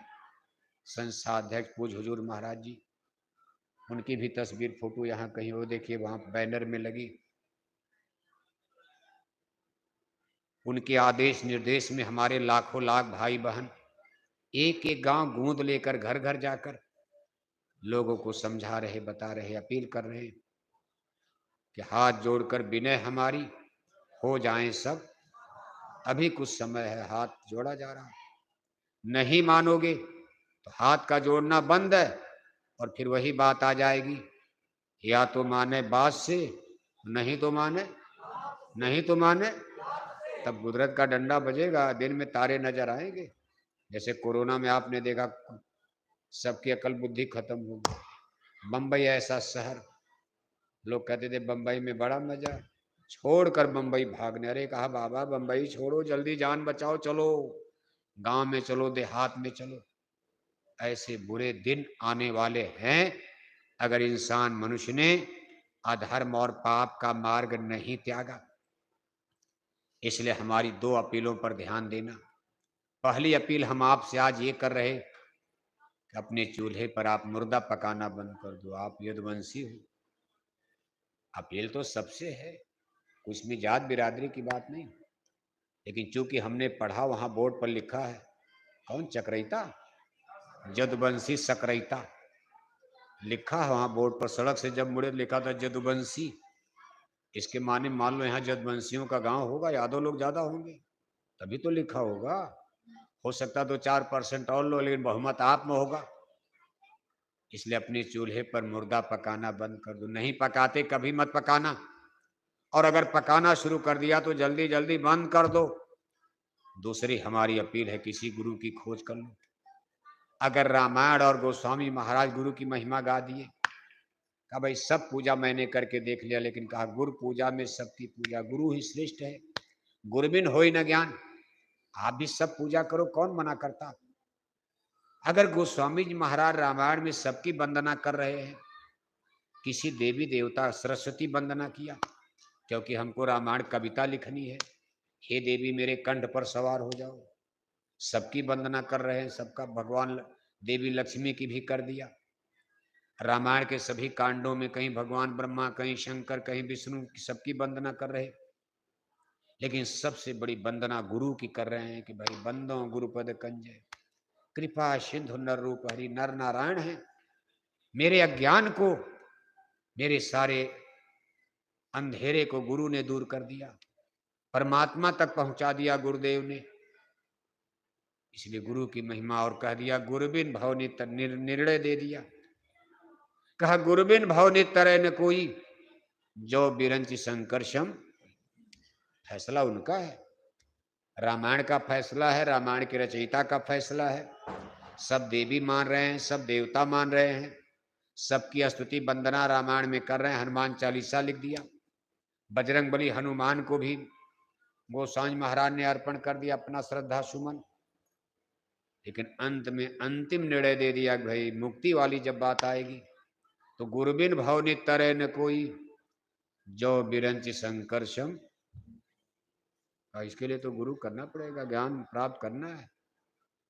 संस्था अध्यक्ष पूज हुजूर महाराज जी, उनकी भी तस्वीर फोटो यहाँ कहीं वो देखिए वहां बैनर में लगी। उनके आदेश निर्देश में हमारे लाखों लाख भाई बहन एक एक गांव गूंद लेकर घर घर जाकर लोगों को समझा रहे, बता रहे, अपील कर रहे कि हाथ जोड़कर विनय हमारी हो जाएं सब, अभी कुछ समय है, हाथ जोड़ा जा रहा। नहीं मानोगे तो हाथ का जोड़ना बंद है, और फिर वही बात आ जाएगी, या तो माने बात से, नहीं तो माने, नहीं तो माने, तब कुदरत का डंडा बजेगा, दिन में तारे नजर आएंगे। जैसे कोरोना में आपने देखा सबकी अकल बुद्धि खत्म हो गई। बंबई ऐसा शहर, लोग कहते थे बंबई में बड़ा मजा, छोड़कर बंबई भागने। अरे कहा बाबा बंबई छोड़ो, जल्दी जान बचाओ, चलो गांव में चलो, देहात में चलो। ऐसे बुरे दिन आने वाले हैं अगर इंसान मनुष्य ने अधर्म और पाप का मार्ग नहीं त्यागा। इसलिए हमारी दो अपीलों पर ध्यान देना। पहली अपील हम आपसे आज ये कर रहे कि अपने चूल्हे पर आप मुर्दा पकाना बंद कर दो। आप यदुवंशी हो, अपील तो सबसे है, कुछ भी जात बिरादरी की बात नहीं। लेकिन चूंकि हमने पढ़ा, वहां बोर्ड पर लिखा है, कौन चक्रेता, यदुवंशी सकरैता लिखा है वहां बोर्ड पर। सड़क से जब मुड़े लिखा था यदुवंशी, इसके माने मान लो यहाँ यदुवंशियों का गांव होगा, यादव लोग ज्यादा होंगे, तभी तो लिखा होगा। हो सकता 2-4% और लो, लेकिन बहुमत आप में होगा। इसलिए अपने चूल्हे पर मुर्दा पकाना बंद कर दो। नहीं पकाते कभी मत पकाना, और अगर पकाना शुरू कर दिया तो जल्दी जल्दी बंद कर दो। दूसरी हमारी अपील है, किसी गुरु की खोज कर लो। अगर रामायण और गोस्वामी महाराज गुरु की महिमा गा दिए, कहा भाई सब पूजा मैंने करके देख लिया, लेकिन कहा गुरु पूजा में सबकी पूजा, गुरु ही श्रेष्ठ है, गुरबिन होई न ज्ञान। आप भी सब पूजा करो, कौन मना करता। अगर गोस्वामी जी महाराज रामायण में सबकी वंदना कर रहे हैं, किसी देवी देवता सरस्वती वंदना किया, क्योंकि हमको रामायण कविता लिखनी है, हे देवी मेरे कंठ पर सवार हो जाओ, सबकी वंदना कर रहे हैं, सबका भगवान देवी लक्ष्मी की भी कर दिया। रामायण के सभी कांडों में कहीं भगवान ब्रह्मा, कहीं शंकर, कहीं विष्णु, सबकी वंदना कर रहे, लेकिन सबसे बड़ी वंदना गुरु की कर रहे हैं कि भाई बंदो गुरुपद कंजय, कृपा सिंधु नर रूप हरि, नर नारायण है। मेरे अज्ञान को, मेरे सारे अंधेरे को गुरु ने दूर कर दिया, परमात्मा तक पहुंचा दिया गुरुदेव ने। इसलिए गुरु की महिमा, और कह दिया गुरुबिन भव निर्णय दे दिया। कहा गुरुबिन भव नितरय न कोई, जो बिरंच संकर्षम। फैसला उनका है, रामायण का फैसला है, रामायण के रचयिता का फैसला है। सब देवी मान रहे हैं, सब देवता मान रहे हैं, सबकी स्तुति वंदना रामायण में कर रहे हैं। हनुमान चालीसा लिख दिया, बजरंग बली हनुमान को भी गोस्वामी महाराज ने अर्पण कर दिया अपना श्रद्धा सुमन। लेकिन अंत में अंतिम निर्णय दे दिया कि भाई मुक्ति वाली जब बात आएगी तो गुरुबिन भव नितरय न कोई, जो बिरंच संकर्षम। इसके लिए तो गुरु करना पड़ेगा, ज्ञान प्राप्त करना है,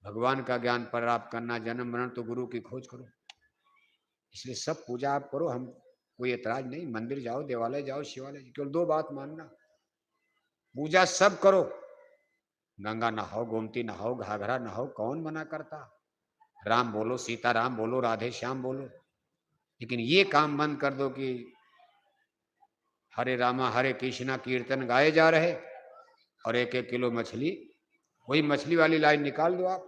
भगवान का ज्ञान प्राप्त करना, जन्म मरण, तो गुरु की खोज करो। इसलिए सब पूजा आप करो, हम कोई एतराज नहीं, मंदिर जाओ, देवालय जाओ, शिवालय, केवल दो बात मानना, पूजा सब करो, गंगा नहाओ, गोमती नहाओ, घाघरा नहाओ, कौन मना करता। राम बोलो, सीता राम बोलो, राधे श्याम बोलो, लेकिन ये काम बंद कर दो कि हरे रामा हरे कृष्णा कीर्तन गाए जा रहे और 1-1 किलो मछली, वही मछली वाली लाइन निकाल दो आप,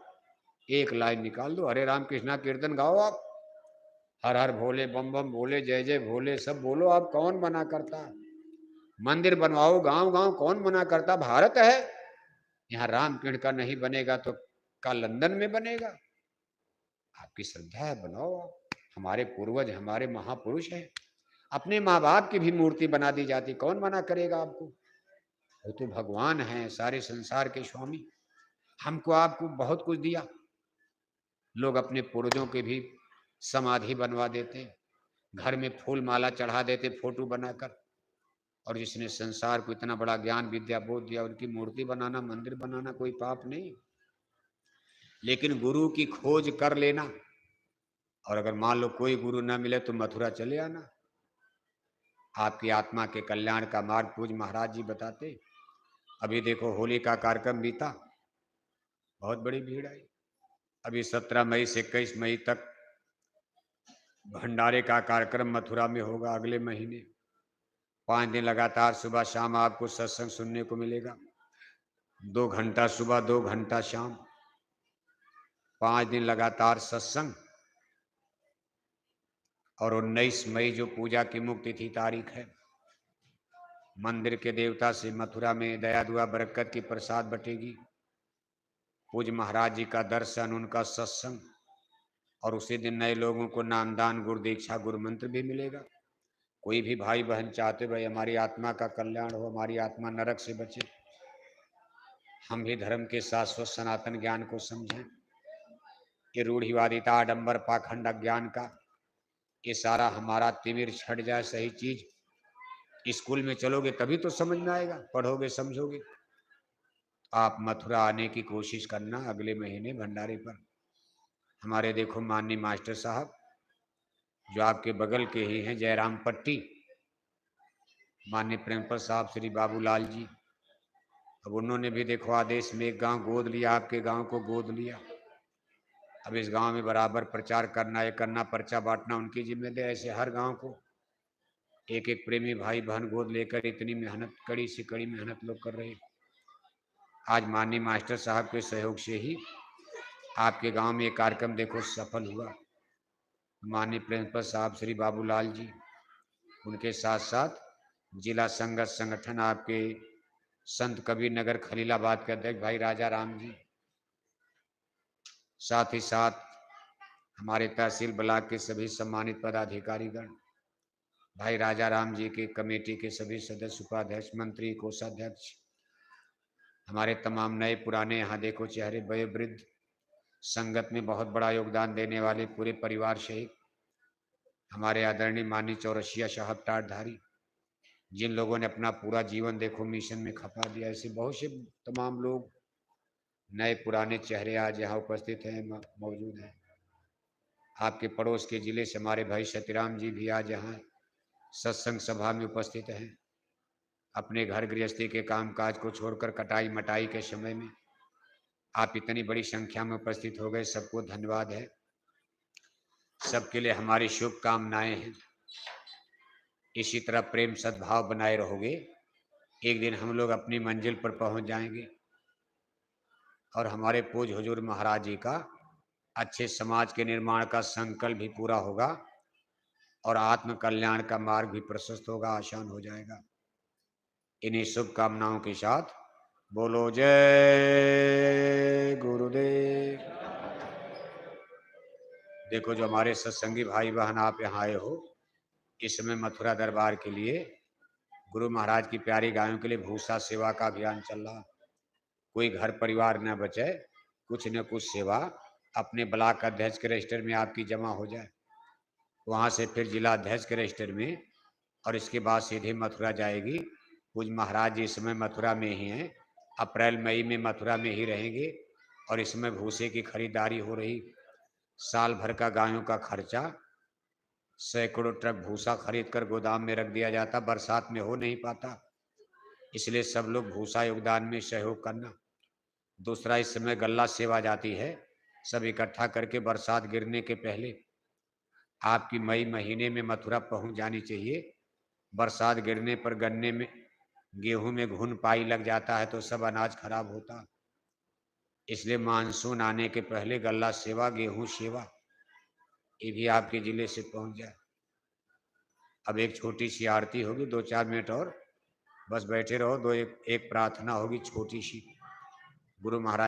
एक लाइन निकाल दो, हरे राम कृष्णा कीर्तन गाओ आप, हर हर भोले, बम बम भोले, जय जय भोले, सब बोलो आप, कौन मना करता। मंदिर बनवाओ गांव गांव, कौन मना करता। भारत है, यहाँ रामकृष्ण का नहीं बनेगा तो का लंदन में बनेगा। आपकी श्रद्धा है, बनाओ आप, हमारे पूर्वज, हमारे महापुरुष हैं, अपने माँ बाप की भी मूर्ति बना दी जाती, कौन मना करेगा आपको। वो तो भगवान हैं, सारे संसार के स्वामी, हमको आपको बहुत कुछ दिया। लोग अपने पूर्वजों के भी समाधि बनवा देते, घर में फूल माला चढ़ा देते फोटो बनाकर, और जिसने संसार को इतना बड़ा ज्ञान विद्या बोध दिया, उनकी मूर्ति बनाना, मंदिर बनाना कोई पाप नहीं। लेकिन गुरु की खोज कर लेना, और अगर मान लो कोई गुरु ना मिले तो मथुरा चले आना, आपकी आत्मा के कल्याण का मार्ग पूज्य महाराज जी बताते। अभी देखो होली का कार्यक्रम बीता, बहुत बड़ी भीड़ आई। अभी 17 मई से 21 मई तक भंडारे का कार्यक्रम मथुरा में होगा, अगले महीने। 5 दिन लगातार सुबह शाम आपको सत्संग सुनने को मिलेगा। 2 घंटा सुबह 2 घंटा शाम, 5 दिन लगातार सत्संग। और 19 मई जो पूजा की मुक्ति तिथि तारीख है, मंदिर के देवता से मथुरा में दया दुआ बरकत की प्रसाद बटेगी। पूज्य महाराज जी का दर्शन, उनका सत्संग, और उसी दिन नए लोगों को नामदान, गुरु दीक्षा, गुरु मंत्र भी मिलेगा। कोई भी भाई बहन चाहते भाई हमारी आत्मा का कल्याण हो, हमारी आत्मा नरक से बचे, हम भी धर्म के शाश्वत सनातन ज्ञान को समझें, ये रूढ़िवादिता, आडंबर, पाखंड, अज्ञान का ये सारा हमारा तिमिर छट जाए। सही चीज स्कूल में चलोगे तभी तो समझ में आएगा, पढ़ोगे समझोगे। आप मथुरा आने की कोशिश करना अगले महीने भंडारे पर। हमारे देखो माननीय मास्टर साहब जो आपके बगल के ही हैं, जयराम पट्टी, माननीय प्रिंसिपल साहब श्री बाबूलाल जी, अब उन्होंने भी देखो आदेश में एक गांव गोद लिया, आपके गांव को गोद लिया। अब इस गांव में बराबर प्रचार करना, ये करना, पर्चा बांटना उनकी जिम्मेदारी। ऐसे हर गांव को एक एक प्रेमी भाई बहन गोद लेकर इतनी मेहनत, कड़ी से कड़ी मेहनत लोग कर रहे। आज माननीय मास्टर साहब के सहयोग से ही आपके गांव में ये कार्यक्रम देखो सफल हुआ। माननीय प्रिंसिपल साहब श्री बाबूलाल जी, उनके साथ साथ जिला संगत संगठन आपके संत कबीर नगर खलीलाबाद के अध्यक्ष भाई राजा राम जी, साथ ही साथ हमारे तहसील ब्लॉक के सभी सम्मानित पदाधिकारीगण, भाई राजा राम जी के कमेटी के सभी सदस्य, उपाध्यक्ष, मंत्री, कोषाध्यक्ष, हमारे तमाम नए पुराने यहाँ देखो चेहरे, बड़े वृद्ध, संगत में बहुत बड़ा योगदान देने वाले पूरे परिवार सहित हमारे आदरणीय माननीय चौरसिया साहब टाटधारी, जिन लोगों ने अपना पूरा जीवन देखो मिशन में खपा दिया। ऐसे बहुत से तमाम लोग, नए पुराने चेहरे आज यहाँ उपस्थित हैं, मौजूद हैं। आपके पड़ोस के जिले से हमारे भाई सतीराम जी भी आज यहाँ सत्संग सभा में उपस्थित हैं। अपने घर गृहस्थी के कामकाज को छोड़कर कटाई मटाई के समय में आप इतनी बड़ी संख्या में उपस्थित हो गए, सबको धन्यवाद है। सबके लिए हमारी शुभकामनाएं हैं। इसी तरह प्रेम सद्भाव बनाए रहोगे, एक दिन हम लोग अपनी मंजिल पर पहुंच जाएंगे और हमारे पूज्य हुजूर महाराज जी का अच्छे समाज के निर्माण का संकल्प भी पूरा होगा और आत्म कल्याण का मार्ग भी प्रशस्त होगा, आसान हो जाएगा। इन्हीं शुभकामनाओं के साथ बोलो जय गुरुदेव। देखो जो हमारे सत्संगी भाई बहन आप यहाँ आए हो, इस समय मथुरा दरबार के लिए गुरु महाराज की प्यारी गायों के लिए भूसा सेवा का अभियान चल रहा। कोई घर परिवार न बचे, कुछ न कुछ सेवा अपने ब्लॉक अध्यक्ष के रजिस्टर में आपकी जमा हो जाए, वहाँ से फिर जिला अध्यक्ष के रजिस्टर में, और इसके बाद सीधे मथुरा जाएगी। पूज्य महाराज जी इस समय मथुरा में ही हैं, अप्रैल मई में मथुरा में ही रहेंगे और इसमें भूसे की खरीदारी हो रही। साल भर का गायों का खर्चा, सैकड़ों ट्रक भूसा खरीद कर गोदाम में रख दिया जाता, बरसात में हो नहीं पाता, इसलिए सब लोग भूसा योगदान में सहयोग करना। दूसरा, इस समय गल्ला सेवा जाती है, सब इकट्ठा करके बरसात गिरने के पहले आपकी मई महीने में मथुरा पहुंच जानी चाहिए। बरसात गिरने पर गन्ने में, गेहूं में घुन पाई लग जाता है तो सब अनाज खराब होता, इसलिए मानसून आने के पहले गल्ला सेवा, गेहूं सेवा, ये भी आपके जिले से पहुंच जाए। अब एक छोटी सी आरती होगी, 2-4 मिनट और बस बैठे रहो। एक प्रार्थना होगी छोटी सी, गुरु महाराज